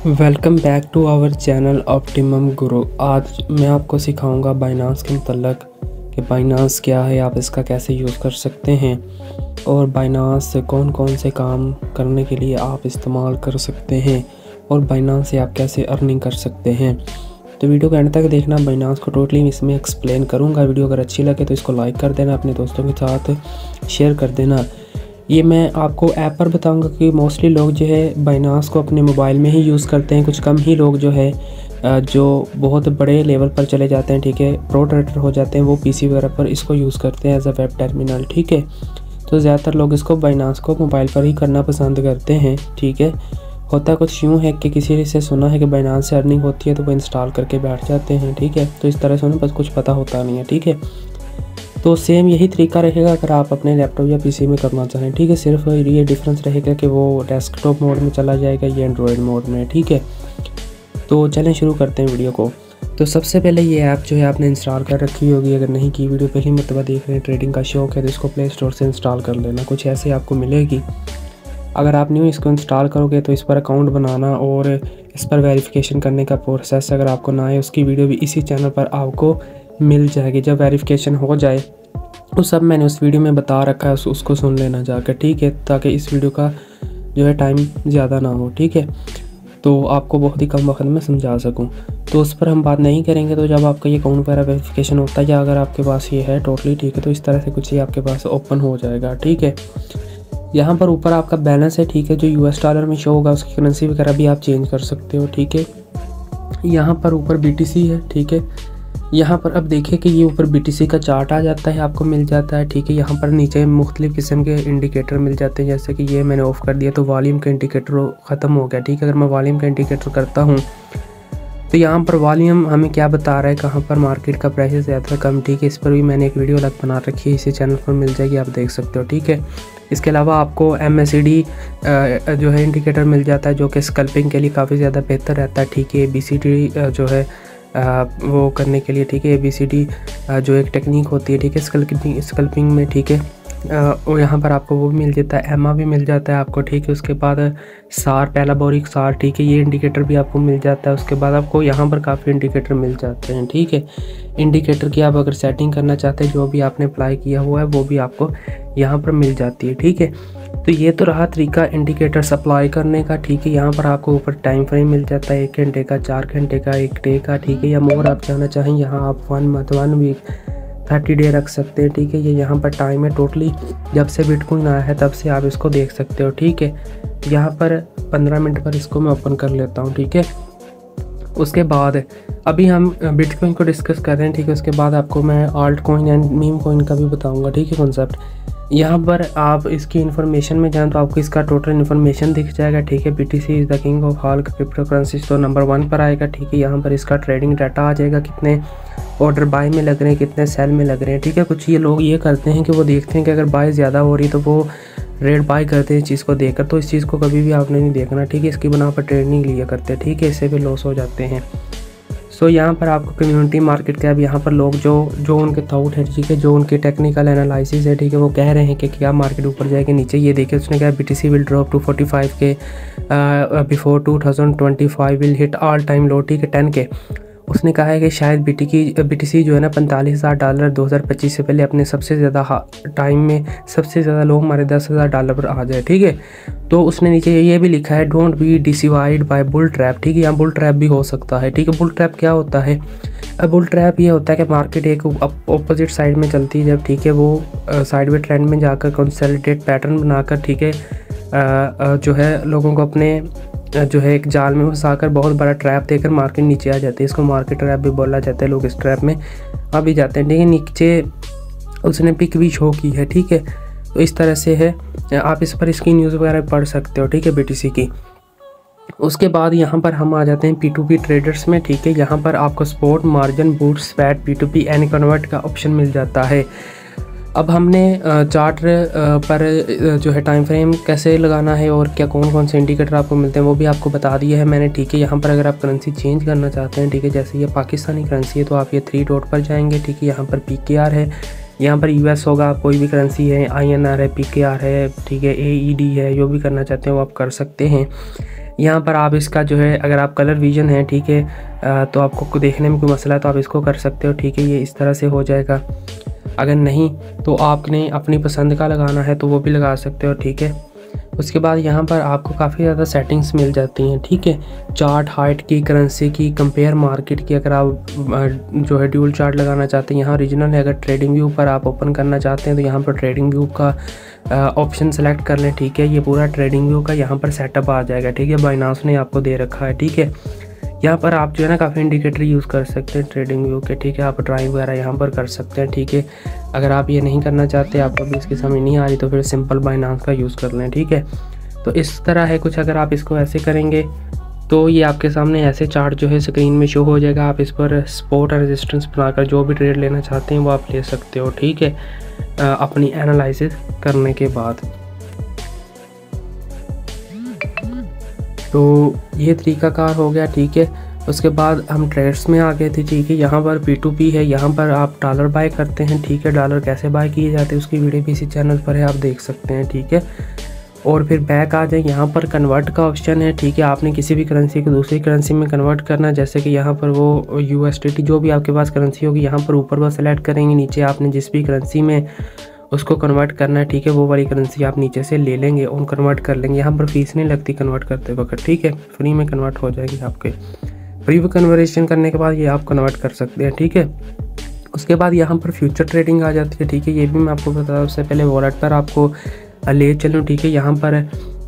Welcome back to our channel Optimum Guru. आज मैं आपको सिखाऊंगा बाइनांस के मतलब कि बाइनांस क्या है, आप इसका कैसे यूज़ कर सकते हैं और बाइनांस से कौन कौन से काम करने के लिए आप इस्तेमाल कर सकते हैं और बाइनांस से आप कैसे अर्निंग कर सकते हैं। तो वीडियो को एंड तक देखना, बाइनांस को टोटली इसमें एक्सप्लेन करूँगा। वीडियो अगर अच्छी लगे तो इसको लाइक कर देना, अपने दोस्तों के साथ शेयर कर देना। ये मैं आपको ऐप पर बताऊंगा कि मोस्टली लोग जो है बाइनांस को अपने मोबाइल में ही यूज़ करते हैं। कुछ कम ही लोग जो है जो बहुत बड़े लेवल पर चले जाते हैं, ठीक है, प्रो ट्रेडर हो जाते हैं, वो पीसी वगैरह पर इसको यूज़ करते हैं एज अ वेब टर्मिनल, ठीक है। तो ज़्यादातर लोग इसको बाइनांस को मोबाइल पर ही करना पसंद करते हैं, ठीक है। होता कुछ यूँ है कि किसी से सुना है कि बाइनांस से अर्निंग होती है तो वो इंस्टॉल करके बैठ जाते हैं, ठीक है। तो इस तरह से उन्हें बस कुछ पता होता नहीं है, ठीक है। तो सेम यही तरीका रहेगा अगर आप अपने लैपटॉप या पीसी में करना चाहें, ठीक है। सिर्फ ये डिफरेंस रहेगा कि वो डेस्कटॉप मोड में चला जाएगा या एंड्रॉयड मोड में, ठीक है। तो चलें शुरू करते हैं वीडियो को। तो सबसे पहले ये ऐप जो है आपने इंस्टॉल कर रखी होगी। अगर नहीं की, वीडियो पहली मरतबा देख रहे हैं, ट्रेडिंग का शौक है तो इसको प्ले स्टोर से इंस्टॉल कर लेना, कुछ ऐसे आपको मिलेगी। अगर आप न्यू इसको इंस्टॉल करोगे तो इस पर अकाउंट बनाना और इस पर वेरिफिकेशन करने का प्रोसेस अगर आपको ना आए, उसकी वीडियो भी इसी चैनल पर आपको मिल जाएगी। जब वेरिफिकेशन हो जाए तो सब मैंने उस वीडियो में बता रखा है, उसको सुन लेना जाकर, ठीक है, ताकि इस वीडियो का जो है टाइम ज़्यादा ना हो, ठीक है। तो आपको बहुत ही कम वक्त में समझा सकूं, तो उस पर हम बात नहीं करेंगे। तो जब आपका ये अकाउंट वगैरह वेरिफिकेशन होता है या अगर आपके पास ये है टोटली, ठीक है, तो इस तरह से कुछ ये आपके पास ओपन हो जाएगा, ठीक है। यहाँ पर ऊपर आपका बैलेंस है, ठीक है, जो यूएस डॉलर में शो होगा, उसकी करेंसी वगैरह भी आप चेंज कर सकते हो, ठीक है। यहाँ पर ऊपर BTC है, ठीक है। यहाँ पर अब देखिए कि ये ऊपर BTC का चार्ट आ जाता है, आपको मिल जाता है, ठीक है। यहाँ पर नीचे मुख्तलिफ़ किस्म के इंडिकेटर मिल जाते हैं, जैसे कि ये मैंने ऑफ़ कर दिया तो वॉल्यूम का इंडिकेटर ख़त्म हो गया, ठीक है। अगर मैं वॉल्यूम का इंडिकेटर करता हूँ तो यहाँ पर वॉल्यूम हमें क्या बता रहा है, कहाँ पर मार्केट का प्राइस ज़्यादा कम, ठीक है। इस पर भी मैंने एक वीडियो अलग बना रखी है, इसी चैनल पर मिल जाएगी, आप देख सकते हो, ठीक है। इसके अलावा आपको MACD जो है इंडिकेटर मिल जाता है, जो कि स्कल्पिंग के लिए काफ़ी ज़्यादा बेहतर रहता है, ठीक है। ABCD जो है वो करने के लिए, ठीक है, ABCD जो एक टेक्निक होती है, ठीक है, स्कल्पिंग में, ठीक है। और यहाँ पर आपको वो भी मिल जाता है, एमा भी मिल जाता है आपको, ठीक है। उसके बाद सार, पैराबोलिक सार, ठीक है, ये इंडिकेटर भी आपको मिल जाता है। उसके बाद आपको यहाँ पर काफ़ी इंडिकेटर मिल जाते हैं, ठीक है। इंडिकेटर की आप अगर सेटिंग करना चाहते हैं, जो भी आपने अप्लाई किया हुआ है वो भी आपको यहाँ पर मिल जाती है, ठीक है। तो ये तो रहा तरीका इंडिकेटर सप्लाई करने का, ठीक है। यहाँ पर आपको ऊपर टाइम फ्रेम मिल जाता है, 1 घंटे का, 4 घंटे का, 1 डे का, ठीक है। या मोर आप जाना चाहें, यहाँ आप 1 मंथ, 1 वीक, 30 डे रख सकते हैं, ठीक है। ये यहाँ पर टाइम है टोटली, जब से बिटकॉइन आया है तब से आप इसको देख सकते हो, ठीक है। यहाँ पर 15 मिनट पर इसको मैं ओपन कर लेता हूँ, ठीक है। उसके बाद अभी हम बिटकॉइन को डिस्कस कर रहे हैं, ठीक है। उसके बाद आपको मैं alt coin and meme coin का भी बताऊँगा, ठीक है, कॉन्सेप्ट। यहाँ पर आप इसकी इन्फॉर्मेशन में जाएं तो आपको इसका टोटल इन्फॉर्मेशन दिख जाएगा, ठीक है। BTC is the king of all crypto currencies, तो नंबर 1 पर आएगा, ठीक है। यहाँ पर इसका ट्रेडिंग डाटा आ जाएगा, कितने ऑर्डर बाय में लग रहे हैं, कितने सेल में लग रहे हैं, ठीक है। कुछ ये लोग ये करते हैं कि वो देखते हैं कि अगर बाय ज़्यादा हो रही तो वो रेट बाय करते हैं इस चीज़ को देखकर, तो इस चीज़ को कभी भी आपने नहीं देखना, ठीक है। इसकी बना पर ट्रेडिंग लिया करते हैं, ठीक है, इससे भी लॉस हो जाते हैं। सो यहाँ पर आपको कम्युनिटी मार्केट कैप, यहाँ पर लोग जो उनके थॉट है, ठीक है, जो उनके टेक्निकल एनालिसिस है, ठीक है, वो कह रहे हैं कि क्या मार्केट ऊपर जाएगी नीचे। ये देखिए उसने कहा BTC विल ड्रॉप टू 45 के before 2025 will hit all time low, ठीक है, 10 के। उसने कहा है कि शायद BTC जो है ना $45,000 2025 से पहले अपने सबसे ज़्यादा टाइम में सबसे ज़्यादा लोग हमारे $10,000 पर आ जाए, ठीक है। तो उसने नीचे ये भी लिखा है, don't be deceived by bull trap, ठीक है। यहाँ बुल ट्रैप भी हो सकता है, ठीक है। बुल ट्रैप क्या होता है? बुल ट्रैप ये होता है कि मार्केट एक अपोजिट साइड में चलती है जब, ठीक है, वो साइडवे ट्रेंड में जाकर कंसोलिडेट पैटर्न बनाकर, ठीक है, जो है लोगों को अपने जो है एक जाल में फंसाकर बहुत बड़ा ट्रैप देकर मार्केट नीचे आ जाती है। इसको मार्केट ट्रैप भी बोला जाता है, लोग इस ट्रैप में आ भी जाते हैं, ठीक है। नीचे उसने पिक भी शो की है, ठीक है। तो इस तरह से है, आप इस पर इसकी न्यूज़ वगैरह पढ़ सकते हो, ठीक है, BTC की। उसके बाद यहाँ पर हम आ जाते हैं P2P ट्रेडर्स में, ठीक है। यहाँ पर आपको spot, margin, boot, स्पैट, P2P and convert का ऑप्शन मिल जाता है। अब हमने चार्ट पर जो है टाइम फ्रेम कैसे लगाना है और क्या कौन कौन से इंडिकेटर आपको मिलते हैं वो भी आपको बता दिया है मैंने, ठीक है। यहाँ पर अगर आप करेंसी चेंज करना चाहते हैं, ठीक है, जैसे ये पाकिस्तानी करेंसी है तो आप ये 3 डॉट पर जाएंगे, ठीक है। यहाँ पर PKR है, यहाँ पर US होगा, आप कोई भी करेंसी है, INR है, PKR है, ठीक है, AED है, जो भी करना चाहते हैं वो आप कर सकते हैं। यहाँ पर आप इसका जो है, अगर आप कलर विजन है, ठीक है, तो आपको देखने में कोई मसला है तो आप इसको कर सकते हो, ठीक है। ये इस तरह से हो जाएगा। अगर नहीं तो आपने अपनी पसंद का लगाना है तो वो भी लगा सकते हो, ठीक है। उसके बाद यहाँ पर आपको काफ़ी ज़्यादा सेटिंग्स मिल जाती हैं, ठीक है। चार्ट हाइट की, करेंसी की, कंपेयर मार्केट की, अगर आप जो है ड्यूल चार्ट लगाना चाहते हैं यहाँ ओरिजिनल है। अगर ट्रेडिंग व्यू पर आप ओपन करना चाहते हैं तो यहाँ पर ट्रेडिंग व्यू का ऑप्शन सेलेक्ट कर लें, ठीक है। ये पूरा ट्रेडिंग व्यू का यहाँ पर सेटअप आ जाएगा, ठीक है। बाइनांस ने आपको दे रखा है, ठीक है। यहाँ पर आप जो है ना काफ़ी इंडिकेटर यूज़ कर सकते हैं ट्रेडिंग व्यू के, ठीक है। आप ड्राइंग वगैरह यहाँ पर कर सकते हैं, ठीक है। अगर आप ये नहीं करना चाहते, आपको भी इसकी समझ नहीं आ रही, तो फिर सिंपल बाइनांस का यूज़ कर लें, ठीक है। तो इस तरह है कुछ। अगर आप इसको ऐसे करेंगे तो ये आपके सामने ऐसे चार्ट जो है स्क्रीन में शो हो जाएगा। आप इस पर सपोर्ट और रेजिस्टेंस बनाकर जो भी ट्रेड लेना चाहते हैं वो आप ले सकते हो, ठीक है, अपनी एनालिसिस करने के बाद। तो ये तरीकाकार हो गया, ठीक है। उसके बाद हम ट्रेड्स में आ गए थे, ठीक है। यहाँ पर P2P है, यहाँ पर आप डॉलर बाय करते हैं, ठीक है। डॉलर कैसे बाय किए जाते हैं उसकी वीडियो भी इसी चैनल पर है, आप देख सकते हैं, ठीक है। और फिर बैक आ जाए, यहाँ पर कन्वर्ट का ऑप्शन है, ठीक है। आपने किसी भी करेंसी को दूसरी करेंसी में कन्वर्ट करना, जैसे कि यहाँ पर वो USDT जो भी आपके पास करेंसी होगी यहाँ पर ऊपर वो सेलेक्ट करेंगे, नीचे आपने जिस भी करेंसी में उसको कन्वर्ट करना है, ठीक है, वो वाली करेंसी आप नीचे से ले लेंगे और कन्वर्ट कर लेंगे। यहाँ पर फीस नहीं लगती कन्वर्ट करते वक्त, ठीक है, फ्री में कन्वर्ट हो जाएगी आपके। फ्री कन्वर्शन करने के बाद ये आप कन्वर्ट कर सकते हैं, ठीक है। उसके बाद यहाँ पर फ्यूचर ट्रेडिंग आ जाती है, ठीक है। ये भी मैं आपको बता, उससे पहले वॉलेट पर आपको ले चलूँ, ठीक है। यहाँ पर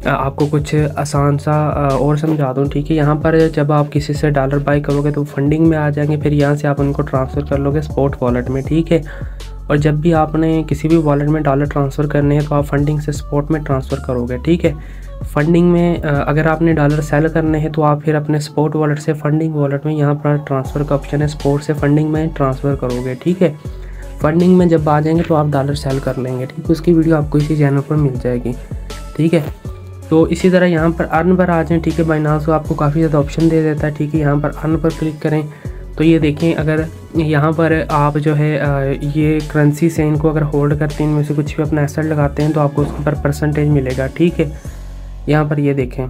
आपको कुछ आसान सा और समझा दूँ, ठीक है। यहाँ पर जब आप किसी से डॉलर बाय करोगे तो फंडिंग में आ जाएंगे, फिर यहाँ से आप उनको ट्रांसफ़र कर लोगे स्पॉट वॉलेट में, ठीक है। और जब भी आपने किसी भी वॉलेट में डॉलर ट्रांसफ़र करने हैं तो आप फंडिंग से स्पॉट में ट्रांसफ़र करोगे, ठीक है। फंडिंग में अगर आपने डॉलर सेल करने हैं तो आप फिर अपने स्पॉट वॉलेट से फंडिंग वॉलेट में, यहाँ पर ट्रांसफ़र का ऑप्शन है, स्पॉट से फंडिंग में ट्रांसफ़र करोगे, ठीक है। फंडिंग में जब आ जाएंगे तो आप डॉलर सेल कर लेंगे, ठीक है। उसकी वीडियो आपको इसी चैनल पर मिल जाएगी, ठीक है। तो इसी तरह यहाँ पर अर्न पर आ जाएँ, ठीक है। बाइनांस को आपको काफ़ी ज़्यादा ऑप्शन दे देता है, ठीक है। यहाँ पर अर्न पर क्लिक करें तो ये देखें, अगर यहाँ पर आप जो है ये करेंसी से इनको अगर होल्ड करते हैं, इनमें से कुछ भी अपना एसेट लगाते हैं तो आपको उसके ऊपर परसेंटेज मिलेगा, ठीक है। यहाँ पर ये देखें,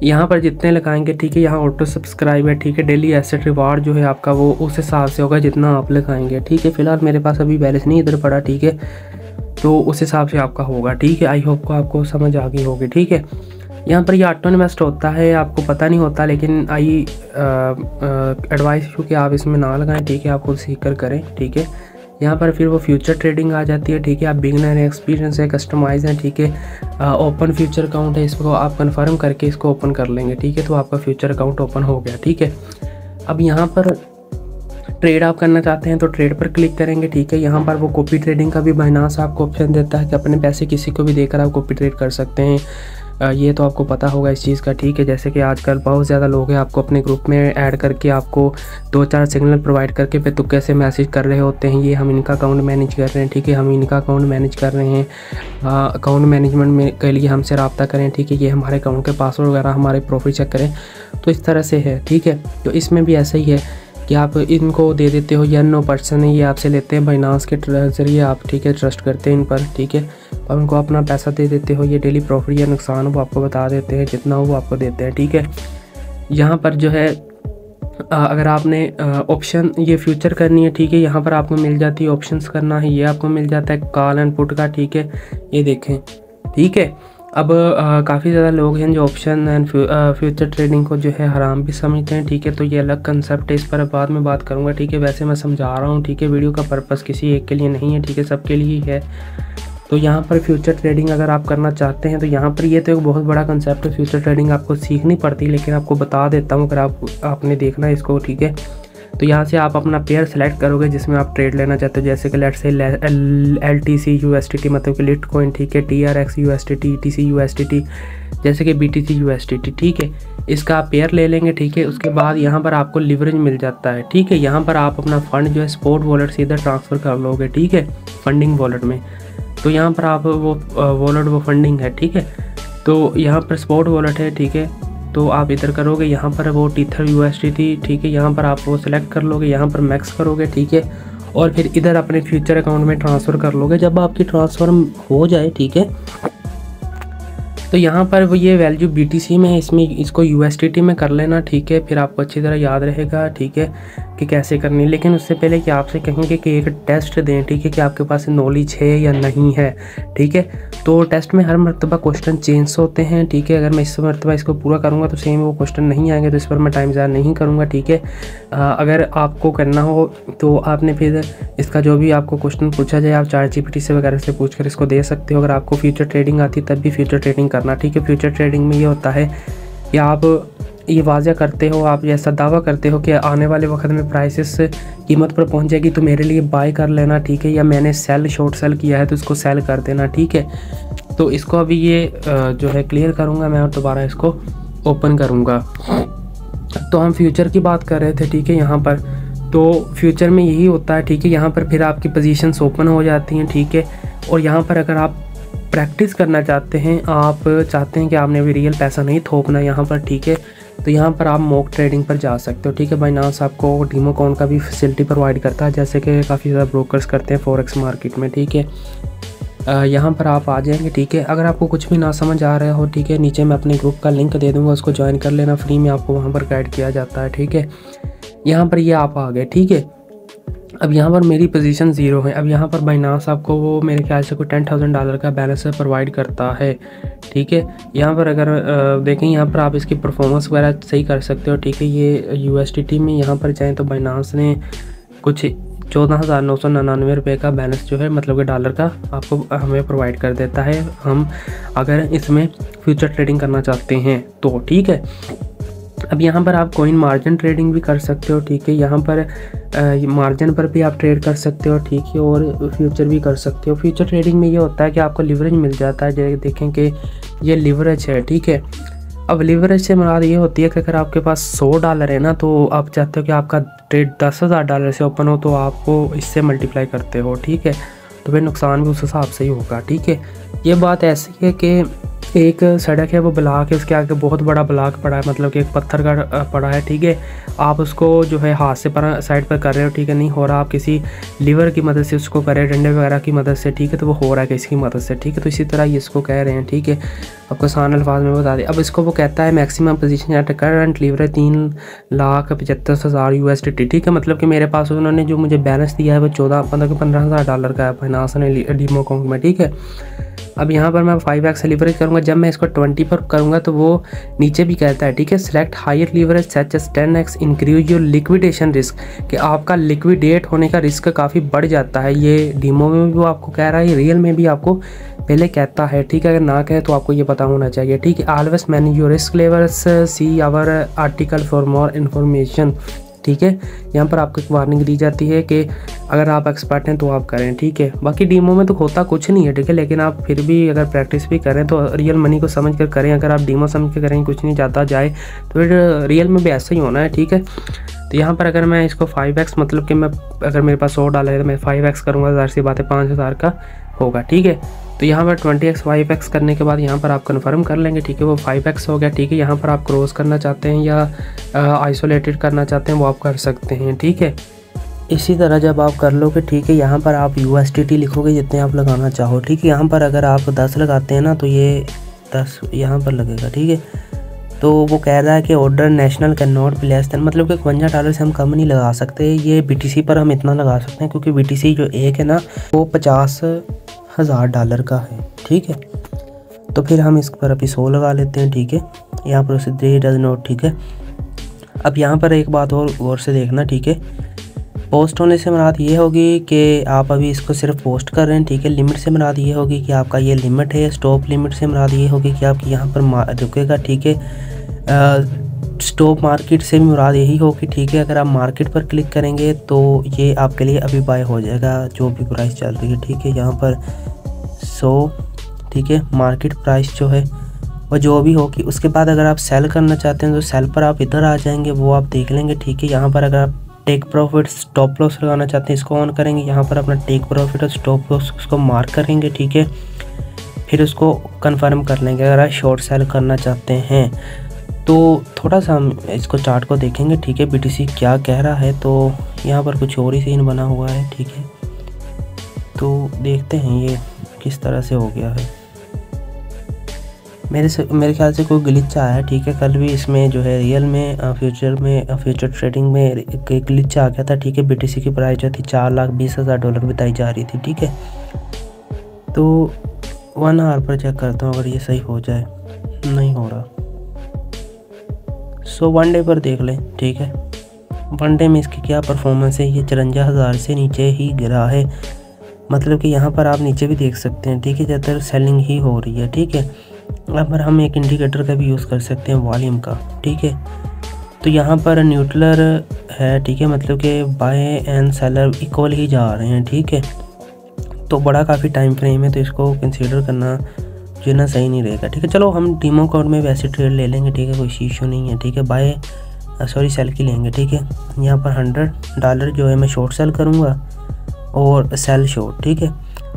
यहाँ पर जितने लगाएंगे, ठीक है, यहाँ ऑटो सब्सक्राइब है, ठीक है। डेली एसेट रिवार्ड जो है आपका वो उस हिसाब से होगा जितना आप लगाएंगे, ठीक है। फिलहाल मेरे पास अभी बैलेंस नहीं इधर पड़ा, ठीक है, तो उस हिसाब से आपका होगा, ठीक है। आई होप को आपको समझ आ गई होगी, ठीक है। यहाँ पर ये ऑटो इन्वेस्ट होता है, आपको पता नहीं होता, लेकिन आई एडवाइस हो कि आप इसमें ना लगाएं, ठीक है। आप खुद सीख कर करें, ठीक है। यहाँ पर फिर वो फ्यूचर ट्रेडिंग आ जाती है, ठीक है। आप बिगनर है, एक्सपीरियंस है, कस्टमाइज है, ठीक है। ओपन फ्यूचर अकाउंट है, इसको आप कन्फर्म करके इसको ओपन कर लेंगे, ठीक है। तो आपका फ्यूचर अकाउंट ओपन हो गया, ठीक है। अब यहाँ पर ट्रेड आप करना चाहते हैं तो ट्रेड पर क्लिक करेंगे, ठीक है। यहाँ पर वो कॉपी ट्रेडिंग का भी बाइनांस आपको ऑप्शन देता है कि अपने पैसे किसी को भी देकर आप कॉपी ट्रेड कर सकते हैं। ये तो आपको पता होगा इस चीज़ का, ठीक है। जैसे कि आजकल बहुत ज़्यादा लोग हैं, आपको अपने ग्रुप में ऐड करके आपको 2-4 सिग्नल प्रोवाइड करके फिर तुक्के से मैसेज कर रहे होते हैं, ये हम इनका अकाउंट मैनेज कर रहे हैं, ठीक है, हम इनका अकाउंट मैनेज कर रहे हैं, अकाउंट मैनेजमेंट में के लिए हमसे रब्ता करें, ठीक है, ये हमारे अकाउंट के पासवर्ड वगैरह हमारे प्रॉफिट चेक करें। तो इस तरह से है, ठीक है। तो इसमें भी ऐसा ही है कि आप इनको दे देते हो, या 9% है ये आपसे लेते हैं बाइनांस के ज़रिए आप, ठीक है, ट्रस्ट करते हैं इन पर, ठीक है। और उनको अपना पैसा दे देते हो, ये डेली प्रॉफिट या नुकसान वो आपको बता देते हैं, जितना हो वो आपको देते हैं, ठीक है। यहाँ पर जो है अगर आपने ऑप्शन ये फ्यूचर करनी है, ठीक है, यहाँ पर आपको मिल जाती है ऑप्शंस करना है, ये आपको मिल जाता है कॉल एंड पुट का, ठीक है, ये देखें, ठीक है। अब काफ़ी ज़्यादा लोग हैं जो ऑप्शन एंड फ्यूचर ट्रेडिंग को जो है हराम भी समझते हैं, ठीक है। तो ये अलग कंसेप्ट है, इस पर बाद में बात करूँगा, ठीक है। वैसे मैं समझा रहा हूँ, ठीक है, वीडियो का पर्पस किसी एक के लिए नहीं है, ठीक है, सबके लिए ही है। तो यहाँ पर फ्यूचर ट्रेडिंग अगर आप करना चाहते हैं तो यहाँ पर ये तो एक बहुत बड़ा कंसेप्ट है, फ्यूचर ट्रेडिंग आपको सीखनी पड़ती है, लेकिन आपको बता देता हूँ अगर आपने देखना है इसको, ठीक है। तो यहाँ से आप अपना पेयर सेलेक्ट करोगे जिसमें आप ट्रेड लेना चाहते हो, जैसे कि लेट्स से LTC USDT मतलब कि लिट कॉइन, ठीक है, TRX USDT, ETC USDT, जैसे कि BTC USDT, ठीक है। इसका आप पेयर ले लेंगे, ठीक है। उसके बाद यहाँ पर आपको लिवरेज मिल जाता है, ठीक है। यहाँ पर आप अपना फंड जो है स्पॉट वॉलेट से इधर ट्रांसफ़र कर लोगे, ठीक है, फंडिंग वॉलेट में। तो यहाँ पर आप वो वॉलेट वो फंडिंग है, ठीक है। तो यहाँ पर स्पॉट वॉलेट है, ठीक है। तो आप इधर करोगे, यहाँ पर वो टीथर USDT, ठीक है, यहाँ पर आप वो सिलेक्ट कर लोगे, यहाँ पर मैक्स करोगे, ठीक है। और फिर इधर अपने फ्यूचर अकाउंट में ट्रांसफ़र कर लोगे। जब आपकी ट्रांसफ़र हो जाए, ठीक है, तो यहाँ पर वो ये वैल्यू BTC में है, इसमें इसको USDT में कर लेना, ठीक है। फिर आपको अच्छी तरह याद रहेगा, ठीक है, कि कैसे करनी है। लेकिन उससे पहले कि आपसे कहेंगे कि एक टेस्ट दें, ठीक है, कि आपके पास नॉलेज है या नहीं है, ठीक है। तो टेस्ट में हर मरतबा क्वेश्चन चेंज होते हैं, ठीक है। अगर मैं इस मरतबा इसको पूरा करूँगा तो सेम वो क्वेश्चन नहीं आएंगे, तो इस पर मैं टाइम ज़ाया नहीं करूँगा, ठीक है। अगर आपको करना हो तो आपने फिर इसका जो भी आपको क्वेश्चन पूछा जाए आप ChatGPT से वगैरह से पूछ कर इसको दे सकते हो। अगर आपको फ्यूचर ट्रेडिंग आती तब भी फ्यूचर ट्रेडिंग करना, ठीक है। फ्यूचर ट्रेडिंग में ये होता है कि आप ये वाज़ा करते हो, आप ऐसा दावा करते हो कि आने वाले वक्त में प्राइसेस कीमत पर पहुंच जाएगी तो मेरे लिए बाय कर लेना, ठीक है। या मैंने शॉर्ट सेल किया है तो इसको सेल कर देना, ठीक है। तो इसको अभी ये जो है क्लियर करूँगा मैं और दोबारा इसको ओपन करूँगा। तो हम फ्यूचर की बात कर रहे थे, ठीक है। यहाँ पर तो फ्यूचर में यही होता है, ठीक है। यहाँ पर फिर आपकी पोजीशंस ओपन हो जाती हैं, ठीक है। और यहाँ पर अगर आप प्रैक्टिस करना चाहते हैं, आप चाहते हैं कि आपने अभी रियल पैसा नहीं थोपना यहाँ पर, ठीक है, तो यहाँ पर आप मॉक ट्रेडिंग पर जा सकते हो, ठीक है। बाइनांस आपको डीमो अकाउंट का भी फैसिलिटी प्रोवाइड करता है, जैसे कि काफ़ी ज़्यादा ब्रोकर्स करते हैं फॉरेक्स मार्केट में, ठीक है। यहाँ पर आप आ जाएंगे, ठीक है। अगर आपको कुछ भी ना समझ आ रहा हो, ठीक है, नीचे मैं अपने ग्रुप का लिंक दे दूँगा, उसको ज्वाइन कर लेना, फ्री में आपको वहाँ पर गाइड किया जाता है, ठीक है। यहाँ पर ये आप आ गए, ठीक है। अब यहाँ पर मेरी पोजीशन 0 है। अब यहाँ पर बाइनांस आपको वो मेरे ख्याल से कोई $10,000 का बैलेंस प्रोवाइड करता है, ठीक है। यहाँ पर अगर देखें, यहाँ पर आप इसकी परफॉर्मेंस वगैरह सही कर सकते हो, ठीक है। ये USDT में यहाँ पर जाएँ तो बाइनांस ने कुछ 14,999 रुपये का बैलेंस जो है, मतलब कि डॉलर का, आपको हमें प्रोवाइड कर देता है, हम अगर इसमें फ्यूचर ट्रेडिंग करना चाहते हैं तो, ठीक है। अब यहाँ पर आप कॉइन मार्जिन ट्रेडिंग भी कर सकते हो, ठीक है। यहाँ पर मार्जिन पर भी आप ट्रेड कर सकते हो, ठीक है, और फ्यूचर भी कर सकते हो। फ्यूचर ट्रेडिंग में ये होता है कि आपको लिवरेज मिल जाता है, जैसे देखें कि ये लिवरेज है, ठीक है। अब लिवरेज से मुराद ये होती है कि अगर आपके पास $100 है ना, तो आप चाहते हो कि आपका ट्रेड $10,000 से ओपन हो, तो आपको इससे मल्टीप्लाई करते हो, ठीक है। तो फिर नुकसान भी उस हिसाब से ही होगा, ठीक है। ये बात ऐसी है कि एक सड़क है, वो ब्लॉक है, उसके आगे बहुत बड़ा ब्लॉक पड़ा है, मतलब कि एक पत्थर का पड़ा है, ठीक है। आप उसको जो है हाथ से पर साइड पर कर रहे हो, ठीक है, नहीं हो रहा, आप किसी लीवर की मदद से उसको कर रहे हैं, डंडे वगैरह की मदद से, ठीक है, तो वो हो रहा है किसी की मदद से, ठीक है। तो इसी तरह ये इसको कह रहे हैं, ठीक है, आपको आसान अल्फाज में बता दें। अब इसको वो कहता है maximum position at current lever 3,75,000 USDT, ठीक है। मतलब कि मेरे पास उन्होंने जो मुझे बैलेंस दिया है वो $15,000 का है बाइनांस ने डीमो अकाउंट में, ठीक है। अब यहाँ पर मैं 5x लीवरेज करूँगा, जब मैं इसको 20 पर करूँगा तो वो नीचे भी कहता है, ठीक है, select higher leverage such as 10x increase your liquidation risk, कि आपका लिक्विडेट होने का रिस्क काफ़ी बढ़ जाता है। ये डीमो में भी वो आपको कह रहा है, रियल में भी आपको पहले कहता है, ठीक है। अगर ना कहे तो आपको ये पता होना चाहिए, ठीक है। Always manage your risk levels, see our article for more information, ठीक है। यहाँ पर आपको एक वार्निंग दी जाती है कि अगर आप एक्सपर्ट हैं तो आप करें, ठीक है। बाकी डीमो में तो होता कुछ नहीं है, ठीक है, लेकिन आप फिर भी अगर प्रैक्टिस भी करें तो रियल मनी को समझ कर करें। अगर आप डीमो समझ कर करें, कुछ नहीं जाता जाए, तो फिर रियल में भी ऐसा ही होना है, ठीक है। तो यहाँ पर अगर मैं इसको 5x, मतलब कि मैं अगर मेरे पास $100 है तो मैं 5x करूँगा, ज़ाहिर सी बात है 5,000 का होगा, ठीक है। तो यहाँ पर 20x 5x करने के बाद यहाँ पर आप कन्फर्म कर लेंगे, ठीक है, वो 5x हो गया, ठीक है। यहाँ पर आप क्रॉस करना चाहते हैं या आइसोलेटेड करना चाहते हैं वो आप कर सकते हैं, ठीक है। इसी तरह जब आप कर लोगे, ठीक है, यहाँ पर आप USDT लिखोगे जितने आप लगाना चाहो, ठीक है। यहाँ पर अगर आप 10 लगाते हैं ना तो ये 10 यहाँ पर लगेगा, ठीक है। तो वो कह रहा है कि order national can not be less than, मतलब कि $52 से हम कम नहीं लगा सकते। ये BTC पर हम इतना लगा सकते हैं, क्योंकि BTC जो एक है ना वो $50,000 का है, ठीक है। तो फिर हम इस पर अभी 100 लगा लेते हैं, ठीक है। यहाँ पर उसे दे डज नॉट, ठीक है। अब यहाँ पर एक बात और गौर से देखना, ठीक है। पोस्ट होने से मुराद ये होगी कि आप अभी इसको सिर्फ पोस्ट कर रहे हैं, ठीक है। लिमिट से मुराद ये होगी कि आपका ये लिमिट है। स्टॉप लिमिट से मुराद ये होगी कि आपकी यहाँ पर रुकेगा, ठीक है। स्टॉप मार्केट से भी मुराद यही होगी, ठीक है। अगर आप मार्केट पर क्लिक करेंगे तो ये आपके लिए अभी बाय हो जाएगा जो भी प्राइस चल रही है, ठीक है। यहाँ पर 100, ठीक है, मार्केट प्राइस जो है वो जो भी होगी। उसके बाद अगर आप सेल करना चाहते हैं तो सेल पर आप इधर आ जाएंगे, वो आप देख लेंगे, ठीक है। यहाँ पर अगर आप टेक प्रॉफिट स्टॉप लॉस लगाना चाहते हैं, इसको ऑन करेंगे। यहाँ पर अपना टेक प्रॉफिट और स्टॉप लॉस उसको मार्क करेंगे, ठीक है। फिर उसको कंफर्म कर लेंगे। अगर आप शॉर्ट सेल करना चाहते हैं तो थोड़ा सा हम इसको चार्ट को देखेंगे, ठीक है, BTC क्या कह रहा है। तो यहाँ पर कुछ और ही सीन बना हुआ है, ठीक है। तो देखते हैं ये किस तरह से हो गया है। मेरे ख्याल से कोई ग्लिच आया है, ठीक है। कल भी इसमें जो है रियल में फ्यूचर ट्रेडिंग में एक ग्लिच आ गया था, ठीक है। BTC की प्राइस जो थी $4,20,000 बताई जा रही थी, ठीक है। तो 1 आवर पर चेक करता हूँ अगर ये सही हो जाए, नहीं हो रहा। सो 1 डे पर देख लें, ठीक है। 1 डे में इसकी क्या परफॉर्मेंस है, ये 54,000 से नीचे ही गिरा है, मतलब कि यहाँ पर आप नीचे भी देख सकते हैं, ठीक है। ज़्यादातर सेलिंग ही हो रही है, ठीक है। यहाँ पर हम एक इंडिकेटर का भी यूज़ कर सकते हैं, वॉल्यूम का, ठीक है। तो यहाँ पर न्यूट्रलर है, ठीक है, मतलब कि बाय एंड सेलर इक्वल ही जा रहे हैं, ठीक है। तो बड़ा काफ़ी टाइम फ्रेम है, तो इसको कंसीडर करना जो ना सही नहीं रहेगा, ठीक है। चलो हम डीमो कोड में वैसे ट्रेड ले लेंगे, ठीक है, कोई इशू नहीं है, ठीक है। सेल की लेंगे, ठीक है। यहाँ पर $100 जो है मैं शॉर्ट सेल करूँगा और सेल शॉर्ट, ठीक है।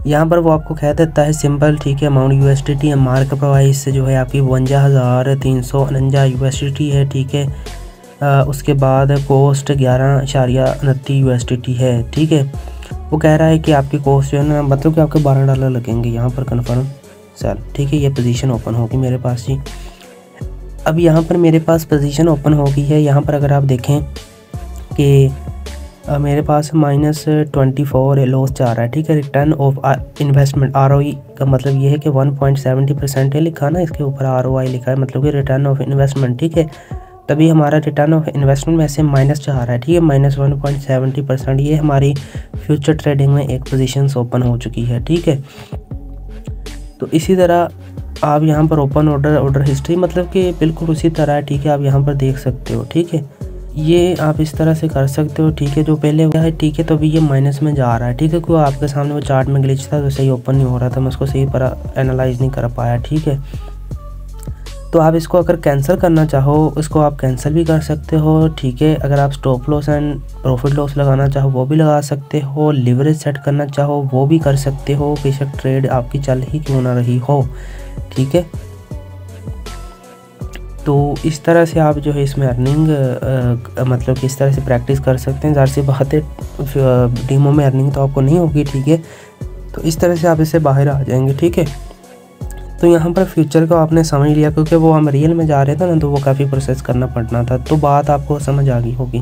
यहाँ पर वो आपको कह देता है सिंपल, ठीक है, अमाउंट USDT है, मार्क प्राइस जो है आपकी 52,349 USDT है, ठीक है। उसके बाद कॉस्ट 11.29 USDT है, ठीक है। वो कह रहा है कि आपकी कॉस्ट जो है ना, मतलब कि आपके $12 लगेंगे यहाँ पर कन्फर्म सेल, ठीक है। ये पोजीशन ओपन होगी मेरे पास जी। अब यहाँ पर मेरे पास पोजीशन ओपन हो गई है। यहाँ पर अगर आप देखें कि मेरे पास -24 लॉस जा रहा है, ठीक है। रिटर्न ऑफ इन्वेस्टमेंट ROE का मतलब ये है कि 1.70% है लिखा ना, इसके ऊपर ROI लिखा है, मतलब कि रिटर्न ऑफ इन्वेस्टमेंट, ठीक है। तभी हमारा रिटर्न ऑफ इन्वेस्टमेंट में से माइनस जा रहा है, ठीक है, -1.70%। ये हमारी फ्यूचर ट्रेडिंग में एक पोजीशन ओपन हो चुकी है, ठीक है। तो इसी तरह आप यहाँ पर ओपन ऑर्डर हिस्ट्री, मतलब कि बिल्कुल उसी तरह है, ठीक है। आप यहाँ पर देख सकते हो, ठीक है। ये आप इस तरह से कर सकते हो, ठीक है। जो पहले हुआ है, ठीक है, तो अभी ये माइनस में जा रहा है, ठीक है। क्योंकि आपके सामने वो चार्ट में ग्लिच था, तो सही ओपन नहीं हो रहा था, मैं उसको सही पर एनालाइज नहीं कर पाया, ठीक है। तो आप इसको अगर कैंसिल करना चाहो, इसको आप कैंसिल भी कर सकते हो, ठीक है। अगर आप stop loss and profit loss लगाना चाहो वो भी लगा सकते हो, लिवरेज सेट करना चाहो वो भी कर सकते हो, बेशक ट्रेड आपकी चल ही क्यों ना रही हो, ठीक है। तो इस तरह से आप जो है इसमें अर्निंग मतलब कि इस तरह से प्रैक्टिस कर सकते हैं। ज़ाहिर सी बात है डीमो में अर्निंग तो आपको नहीं होगी, ठीक है। तो इस तरह से आप इससे बाहर आ जाएंगे, ठीक है। तो यहाँ पर फ्यूचर को आपने समझ लिया, क्योंकि वो हम रियल में जा रहे थे ना, तो वो काफ़ी प्रोसेस करना पड़ना था, तो बात आपको समझ आ गई होगी।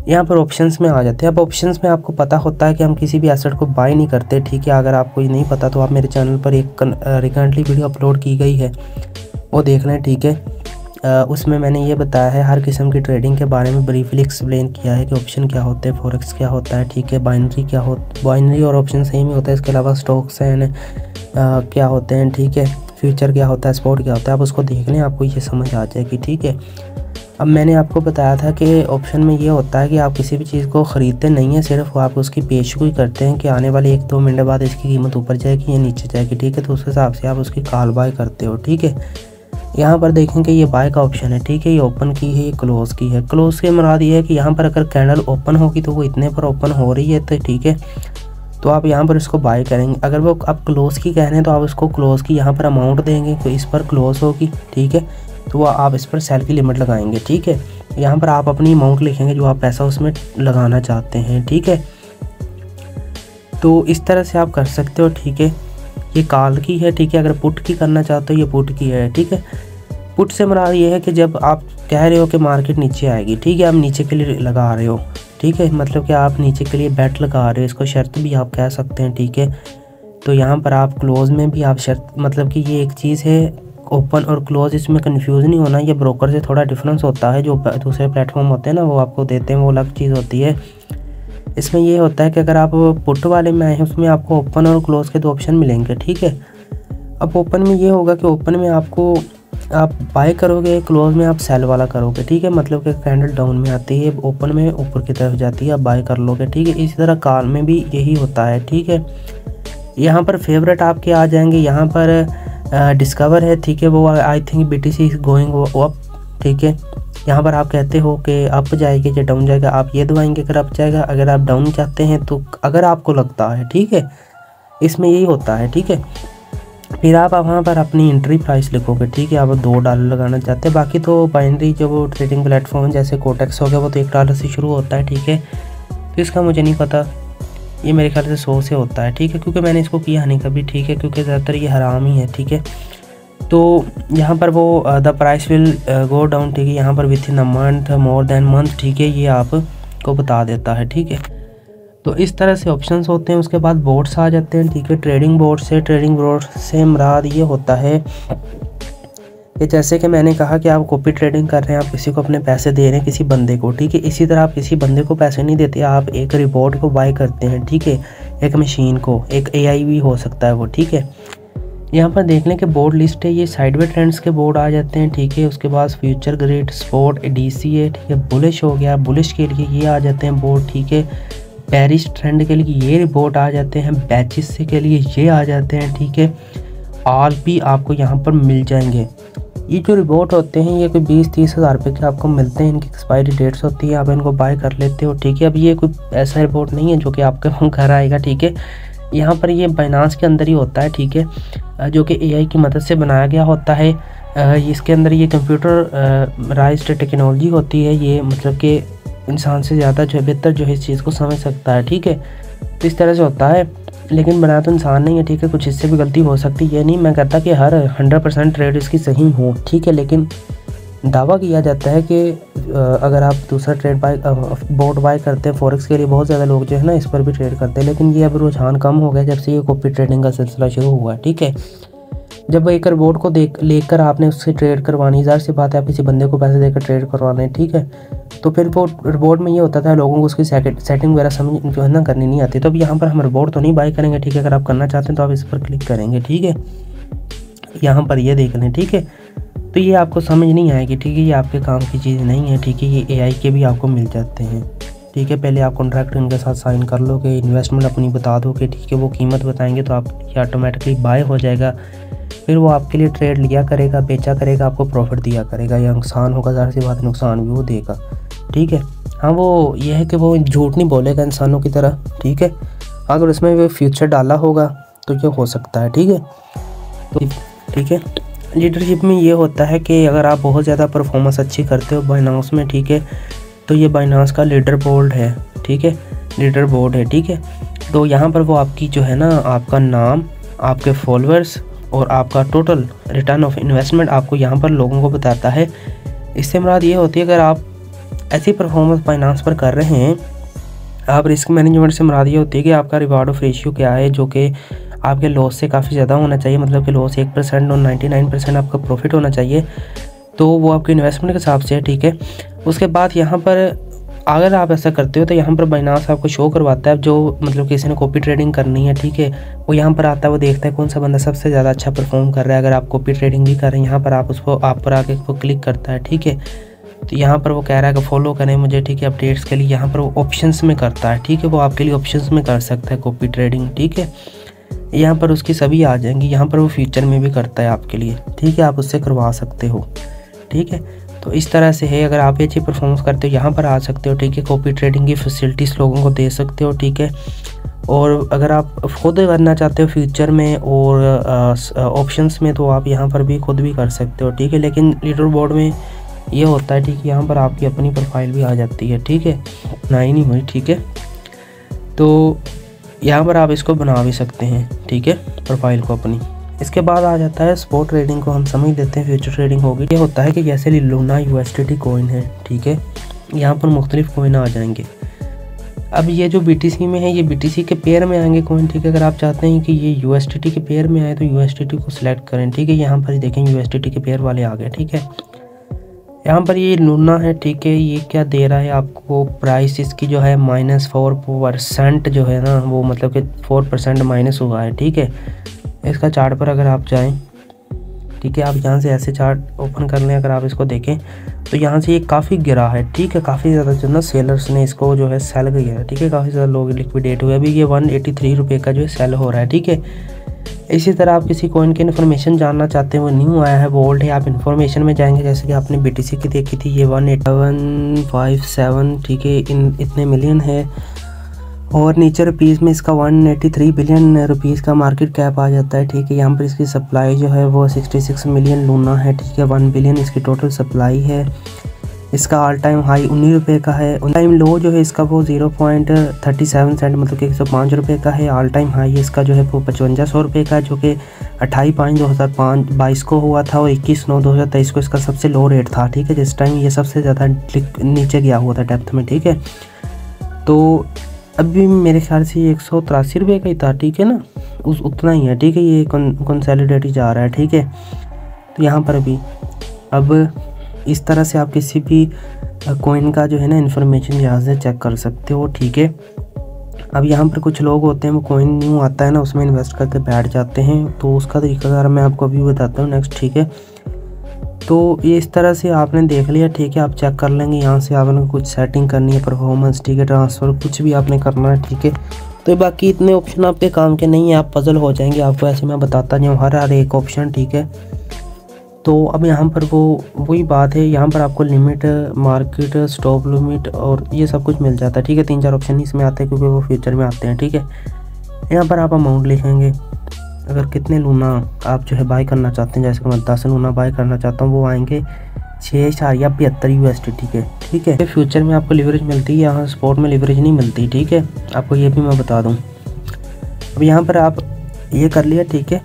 यहाँ पर ऑप्शंस में आ जाते हैं। अब ऑप्शंस में आपको पता होता है कि हम किसी भी एसेट को बाय नहीं करते, ठीक है। अगर आपको ये नहीं पता तो आप मेरे चैनल पर एक रिसेंटली वीडियो अपलोड की गई है, वो देख लें, ठीक है। उसमें मैंने ये बताया है हर किस्म की ट्रेडिंग के बारे में ब्रीफली एक्सप्लेन किया है कि ऑप्शन क्या होते हैं, फॉरेक्स क्या होता है, ठीक है। बाइनरी और ऑप्शन सेम ही होता है, इसके अलावा स्टॉक्स हैं क्या होते हैं, ठीक है। फ्यूचर क्या होता है, स्पॉट क्या होता है, आप उसको देख लें, आपको ये समझ आ जाएगी, ठीक है। अब मैंने आपको बताया था कि ऑप्शन में ये होता है कि आप किसी भी चीज़ को ख़रीदते नहीं हैं, सिर्फ आप उसकी पेशगोई करते हैं कि आने वाले 1-2 मिनट बाद इसकी कीमत ऊपर जाएगी या नीचे जाएगी, ठीक है। तो उस हिसाब से आप उसकी कॉल बाय करते हो, ठीक है। यहाँ पर देखें कि ये बाय का ऑप्शन है, ठीक है। ये ओपन की है, ये क्लोज़ की है। क्लोज़ के मुराद ये है कि यहाँ पर अगर कैंडल ओपन होगी तो वो इतने पर ओपन हो रही है, तो ठीक है, तो आप यहाँ पर इसको बाय करेंगे। अगर वो आप क्लोज़ की कह रहे हैं तो आप उसको क्लोज़ की यहाँ पर अमाउंट देंगे, तो इस पर क्लोज़ होगी, ठीक है। तो वो आप इस पर सेल की लिमिट लगाएंगे, ठीक है। यहाँ पर आप अपनी अमाउंट लिखेंगे जो आप पैसा उसमें लगाना चाहते हैं, ठीक है। तो इस तरह से आप कर सकते हो, ठीक है। ये कॉल की है, ठीक है। अगर पुट की करना चाहते हो ये पुट की है, ठीक है। पुट से मुराद ये है कि जब आप कह रहे हो कि मार्केट नीचे आएगी, ठीक है, आप नीचे के लिए लगा रहे हो, ठीक है, मतलब कि आप नीचे के लिए बैट लगा रहे हो, इसको शर्त भी आप कह सकते हैं, ठीक है। तो यहाँ पर आप क्लोज़ में भी आप शर्त, मतलब कि ये एक चीज़ है ओपन और क्लोज़, इसमें कंफ्यूज नहीं होना, ये ब्रोकर से थोड़ा डिफरेंस होता है। जो दूसरे प्लेटफॉर्म होते हैं ना वो आपको देते हैं, वो अलग चीज़ होती है। इसमें ये होता है कि अगर आप पुट वाले में आए हैं उसमें आपको ओपन और क्लोज़ के 2 ऑप्शन मिलेंगे, ठीक है। अब ओपन में ये होगा कि ओपन में आपको आप बाय करोगे, क्लोज में आप सेल वाला करोगे, ठीक है। मतलब कि कैंडल डाउन में आती है, ओपन में ऊपर की तरफ जाती है, आप बाय कर लोगे, ठीक है। इसी तरह कॉल में भी यही होता है, ठीक है। यहाँ पर फेवरेट आपके आ जाएंगे, यहाँ पर डिस्कवर है, ठीक है, वो I think BTC is going up, ठीक है। यहाँ पर आप कहते हो कि अप जाएगी या डाउन जाएगा, आप ये दबाएंगे अगर अप जाएगा। अगर आप डाउन चाहते हैं तो अगर आपको लगता है, ठीक है, इसमें यही होता है, ठीक है। फिर आप वहाँ पर अपनी एंट्री प्राइस लिखोगे, ठीक है। आप $2 लगाना चाहते हैं। बाकी तो बाइनरी जो वो ट्रेडिंग प्लेटफॉर्म जैसे कोटेक्स हो गया वो तो $1 से शुरू होता है, ठीक है। तो इसका मुझे नहीं पता, ये मेरे ख्याल से 100 से होता है, ठीक है, क्योंकि मैंने इसको किया नहीं कभी, ठीक है, क्योंकि ज़्यादातर ये हराम ही है, ठीक है। तो यहाँ पर वो the price will go down, ठीक है, यहाँ पर with in a month, more than month, ठीक है, ये आपको बता देता है, ठीक है। तो इस तरह से ऑप्शंस होते हैं। उसके बाद बोर्ड्स आ जाते हैं, ठीक है। ट्रेडिंग बोर्ड से मुराद ये होता है कि जैसे कि मैंने कहा कि आप कॉपी ट्रेडिंग कर रहे हैं, आप किसी को अपने पैसे दे रहे हैं किसी बंदे को, ठीक है। इसी तरह आप किसी बंदे को पैसे नहीं देते, आप एक रिपोर्ट को बाय करते हैं, ठीक है, एक मशीन को, एक AI भी हो सकता है वो, ठीक है। यहाँ पर देख लें कि बोर्ड लिस्ट है, ये साइडवे ट्रेंड्स के बोर्ड आ जाते हैं, ठीक है। उसके बाद फ्यूचर ग्रिड, स्पॉट, DCA, ठीक है। बुलिश हो गया, बुलिश के लिए ये आ जाते हैं बोर्ड, ठीक है। पेरिस ट्रेंड के लिए ये रिपोर्ट आ जाते हैं, बैचेस के लिए ये आ जाते हैं, ठीक है। ऑल भी आपको यहाँ पर मिल जाएंगे। ये जो रिपोर्ट होते हैं ये कोई 20-30 हज़ार रुपये के आपको मिलते हैं, इनकी एक्सपायरी डेट्स होती है, आप इनको बाय कर लेते हो, ठीक है। अब ये कोई ऐसा रिपोर्ट नहीं है जो कि आपके घर आएगा, ठीक है। यहाँ पर ये बाइनांस के अंदर ही होता है, ठीक है, जो कि AI की मदद से बनाया गया होता है। इसके अंदर ये कंप्यूटराइज्ड टेक्नोलॉजी होती है, ये मतलब कि इंसान से ज़्यादा जो है बेहतर जो है इस चीज़ को समझ सकता है, ठीक है। तो इस तरह से होता है, लेकिन बनाया तो इंसान नहीं है, ठीक है। कुछ इससे भी गलती हो सकती है, ये नहीं मैं कहता कि हर 100% ट्रेड इसकी सही हो, ठीक है। लेकिन दावा किया जाता है कि अगर आप दूसरा बोर्ड बाय करते हैं फॉरेक्स के लिए, बहुत ज़्यादा लोग जो है ना इस पर भी ट्रेड करते हैं, लेकिन ये अब रुझान कम हो गया जब से ये कॉपी ट्रेडिंग का सिलसिला शुरू हुआ, ठीक है। जब एक रिपोर्ट को लेकर आपने उससे ट्रेड करवानी, ज़ाहिर सी बात है आप किसी बंदे को पैसे देकर ट्रेड करवाने, ठीक है। तो फिर वो रिपोर्ट में ये होता था लोगों को उसकी सेटिंग वगैरह समझ जो है ना करनी नहीं आती। तो अब यहाँ पर हम रिपोर्ट तो नहीं बाय करेंगे, ठीक है। अगर आप करना चाहते हैं तो आप इस पर क्लिक करेंगे, ठीक है। यहाँ पर ये देख लें, ठीक है। तो ये आपको समझ नहीं आएगी, ठीक है, ये आपके काम की चीज़ नहीं है, ठीक है। ये AI के भी आपको मिल जाते हैं, ठीक है। पहले आप कॉन्ट्रैक्ट उनके साथ साइन कर लोगे, इन्वेस्टमेंट अपनी बता दोगे, ठीक है। वो कीमत बताएंगे तो आप ये ऑटोमेटिकली बाय हो जाएगा। फिर वो आपके लिए ट्रेड लिया करेगा, बेचा करेगा, आपको प्रॉफिट दिया करेगा, या नुकसान होगा, ज़ाहिर सी बात नुकसान भी वो देगा, ठीक है। हाँ, वो ये है कि वो झूठ नहीं बोलेगा इंसानों की तरह, ठीक है। अगर उसमें वो फ्यूचर डाला होगा तो ये हो सकता है, ठीक है। तो ठीक है, लीडरशिप में ये होता है कि अगर आप बहुत ज़्यादा परफॉर्मेंस अच्छी करते हो बाइनांस में, ठीक है, तो ये बाइनांस का लीडर बोर्ड है, ठीक है, लीडर बोर्ड है, ठीक है। तो यहाँ पर वो आपकी जो है ना आपका नाम, आपके फॉलोअर्स और आपका टोटल रिटर्न ऑफ इन्वेस्टमेंट आपको यहाँ पर लोगों को बताता है। इससे मुराद ये होती है अगर आप ऐसी परफॉर्मेंस बाइनांस पर कर रहे हैं, आप रिस्क मैनेजमेंट से मुराद ये होती है कि आपका रिवार्ड ऑफ रेशियो क्या है, जो कि आपके लॉस से काफ़ी ज़्यादा होना चाहिए, मतलब कि लॉस 1% और 99% आपका प्रॉफिट होना चाहिए। तो वो आपके इन्वेस्टमेंट के हिसाब से है, ठीक है। उसके बाद यहाँ पर अगर आप ऐसा करते हो तो यहाँ पर बाइनांस आपको शो करवाता है, जो मतलब किसी ने कॉपी ट्रेडिंग करनी है, ठीक है, वो यहाँ पर आता है, वो देखता है कौन सा बंदा सबसे ज़्यादा अच्छा परफॉर्म कर रहा है। अगर आप कॉपी ट्रेडिंग भी कर रहे हैं, यहाँ पर आप उसको आप पर आके वो क्लिक करता है, ठीक है। तो यहाँ पर वो कह रहा है कि फॉलो करें मुझे, ठीक है, अपडेट्स के लिए। यहाँ पर वो ऑप्शंस में करता है, ठीक है, वो आपके लिए ऑप्शंस में कर सकता है कॉपी ट्रेडिंग, ठीक है। यहाँ पर उसकी सभी आ जाएंगी। यहाँ पर वो फ्यूचर में भी करता है आपके लिए, ठीक है, आप उससे करवा सकते हो, ठीक है। तो इस तरह से है, अगर आप अच्छी परफॉर्मेंस करते हो यहाँ पर आ सकते हो, ठीक है। कॉपी ट्रेडिंग की फैसिलिटीज़ लोगों को दे सकते हो, ठीक है। और अगर आप खुद करना चाहते हो फ्यूचर में और ऑप्शंस में, तो आप यहाँ पर भी खुद भी कर सकते हो, ठीक है। लेकिन लीडर बोर्ड में ये होता है, ठीक है, यहाँ पर आपकी अपनी प्रोफाइल भी आ जाती है, ठीक है, ना ही नहीं हुई, ठीक है। तो यहाँ पर आप इसको बना भी सकते हैं, ठीक है, प्रोफाइल को अपनी। इसके बाद आ जाता है स्पॉट ट्रेडिंग को हम समझ लेते हैं, फ्यूचर ट्रेडिंग होगी। ये होता है कि जैसे लूना USDT कॉइन है, ठीक है, यहाँ पर मुख्तलिफ कॉइन आ जाएंगे। अब ये जो BTC में है, ये BTC के पेयर में आएंगे कॉइन, ठीक है। अगर आप चाहते हैं कि ये USDT के पेयर में आए तो USDT को सिलेक्ट करें, ठीक है। यहाँ पर देखें USDT के पेयर वाले आ गए, ठीक है। यहाँ पर ये लूना है, ठीक है, ये क्या दे रहा है आपको, प्राइस इसकी जो है -4% जो है ना, वो मतलब कि 4% माइनस हुआ है, ठीक है। इसका चार्ट पर अगर आप जाएं, ठीक है, आप यहाँ से ऐसे चार्ट ओपन कर लें, अगर आप इसको देखें तो यहाँ से ये काफ़ी गिरा है, ठीक है। काफ़ी ज़्यादा जो ना सेलर्स ने इसको जो है सेल किया है, ठीक है, काफ़ी ज़्यादा लोग लिक्विडेट हुए। अभी ये 183 रुपये का जो है सेल हो रहा है, ठीक है। इसी तरह आप किसी कॉइन की इन्फॉर्मेशन जानना चाहते हैं, वो न्यू आया है, वो ओल्ड है, आप इन्फॉर्मेशन में जाएंगे, जैसे कि आपने BTC की देखी थी, ये 18757, ठीक है, इतने मिलियन है। और नीचे रुपीज़ में इसका 183 बिलियन रुपीज़ का मार्केट कैप आ जाता है, ठीक है। यहाँ पर इसकी सप्लाई जो है वो 66 मिलियन लूना है, ठीक है। 1 बिलियन इसकी टोटल सप्लाई है। इसका ऑल टाइम हाई 19 रुपये का है। ऑल टाइम लो जो है इसका वो 0.37 सेंट मतलब कि 105 रुपये का है। ऑल टाइम हाई इसका जो है वो 5500 रुपये का है, जो कि 28/5/2022 को हुआ था और 21/9/2023 को इसका सबसे लो रेट था। ठीक है, जिस टाइम ये सबसे ज़्यादा नीचे गया हुआ था डेप्थ में। ठीक है, तो अभी मेरे ख्याल से 183 रुपये का ही था। ठीक है ना, उतना ही है। ठीक है, ये कंसोलिडेट ही जा रहा है। ठीक है, तो यहाँ पर अभी अब इस तरह से आप किसी भी कॉइन का जो है ना इन्फॉर्मेशन यहाँ से चेक कर सकते हो। ठीक है, अब यहाँ पर कुछ लोग होते हैं वो कॉइन न्यू आता है ना उसमें इन्वेस्ट करके बैठ जाते हैं, तो उसका तरीकाकार मैं आपको अभी बताता हूँ नेक्स्ट। ठीक है, तो ये इस तरह से आपने देख लिया। ठीक है, आप चेक कर लेंगे यहाँ से आपने कुछ सेटिंग करनी है, परफॉर्मेंस, ठीक है, ट्रांसफ़र, कुछ भी आपने करना है। ठीक है, तो बाकी इतने ऑप्शन आपके काम के नहीं है, आप पजल हो जाएंगे। आपको ऐसे मैं बताता जाऊँ हर एक ऑप्शन। ठीक है, तो अब यहाँ पर वही बात है, यहाँ पर आपको लिमिट, मार्केट, स्टॉप लिमिट और ये सब कुछ मिल जाता है। ठीक है, 3-4 ऑप्शन इसमें आते हैं क्योंकि वो फ्यूचर में आते हैं। ठीक है, यहाँ पर आप अमाउंट लिखेंगे, अगर कितने लूना आप जो है बाय करना चाहते हैं, जैसे कि मैं 10 लूना बाय करना चाहता हूँ, वो आएंगे 6.72 USD। ठीक है, फ्यूचर में आपको लिवरेज मिलती है, यहाँ स्पॉट में लिवरेज नहीं मिलती। ठीक है, आपको ये भी मैं बता दूँ। अब यहाँ पर आप ये कर लिया। ठीक है,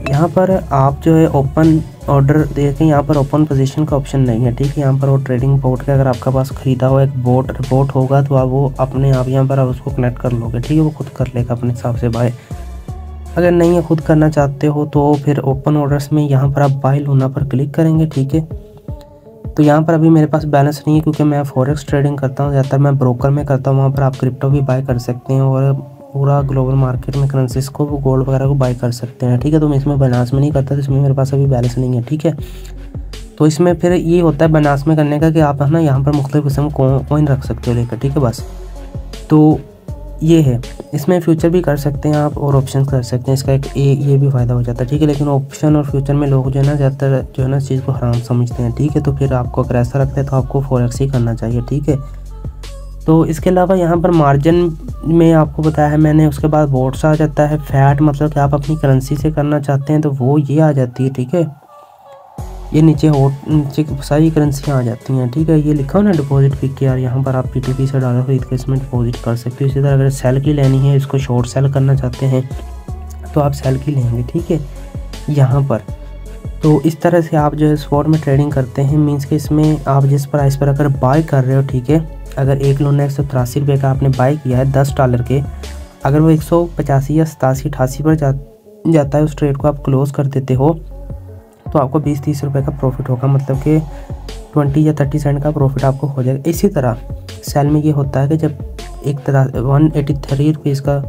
यहाँ पर आप जो है ओपन ऑर्डर देखें, यहाँ पर ओपन पोजीशन का ऑप्शन नहीं है। ठीक है, यहाँ पर वो ट्रेडिंग बोट का अगर आपका पास ख़रीदा हुआ एक बोट होगा तो आप वो अपने आप यहाँ पर आप उसको कनेक्ट कर लोगे। ठीक है, वो खुद कर लेगा अपने हिसाब से बाय। अगर नहीं है खुद करना चाहते हो तो फिर ओपन ऑर्डर्स में यहाँ पर आप बाय लूना पर क्लिक करेंगे। ठीक है, तो यहाँ पर अभी मेरे पास बैलेंस नहीं है क्योंकि मैं फॉरेक्स ट्रेडिंग करता हूँ, ज़्यादातर मैं ब्रोकर में करता हूँ। वहाँ पर आप क्रिप्टो भी बाय कर सकते हैं और पूरा ग्लोबल मार्केट में करेंसीज को, गोल्ड वगैरह को बाय कर सकते हैं। ठीक है, तो मैं इसमें बाइनेंस में नहीं करता, तो इसमें मेरे पास अभी बैलेंस नहीं है। ठीक है, तो इसमें फिर ये होता है बाइनेंस में करने का कि आप है ना यहाँ पर मुख्तलिफ किस्म कॉइन रख सकते हो लेकर। ठीक है, बस तो ये है, इसमें फ्यूचर भी कर सकते हैं आप और ऑप्शन कर सकते हैं। इसका एक ये भी फ़ायदा हो जाता है। ठीक है, लेकिन ऑप्शन और फ्यूचर में लोग जो है ना ज़्यादातर जो है ना इस चीज़ को हराम समझते हैं। ठीक है, तो फिर आपको अगर ऐसा रखते हैं तो आपको फॉरेक्स ही करना चाहिए। ठीक है, तो इसके अलावा यहाँ पर मार्जिन में आपको बताया है मैंने, उसके बाद वोट्स आ जाता है, फैट मतलब कि आप अपनी करेंसी से करना चाहते हैं तो वो ये आ जाती है। ठीक है, ये नीचे सारी करेंसियाँ आ जाती हैं। ठीक है, ये लिखा हो ना डिपॉजिट पिक यार, यहाँ पर आप P2P से डॉलर खरीद के इसमें डिपॉजिट कर सकते हो। इसी तरह अगर सेल की लेनी है, इसको शॉर्ट सेल करना चाहते हैं तो आप सेल की लेंगे। ठीक है, यहाँ पर तो इस तरह से आप जो है स्पॉट में ट्रेडिंग करते हैं। मीन्स कि इसमें आप जिस प्राइस पर अगर बाय कर रहे हो, ठीक है, अगर एक लोन 183 रुपये का आपने बाय किया है $10 के, अगर वो 185 या 87, 88 पर जाता है, उस ट्रेड को आप क्लोज़ कर देते हो तो आपको 20-30 रुपये का प्रॉफिट होगा, मतलब कि 20 या 30 सेंट का प्रॉफिट आपको हो जाएगा। इसी तरह सेल में ये होता है कि जब एक तरह 183 रुपीज़ का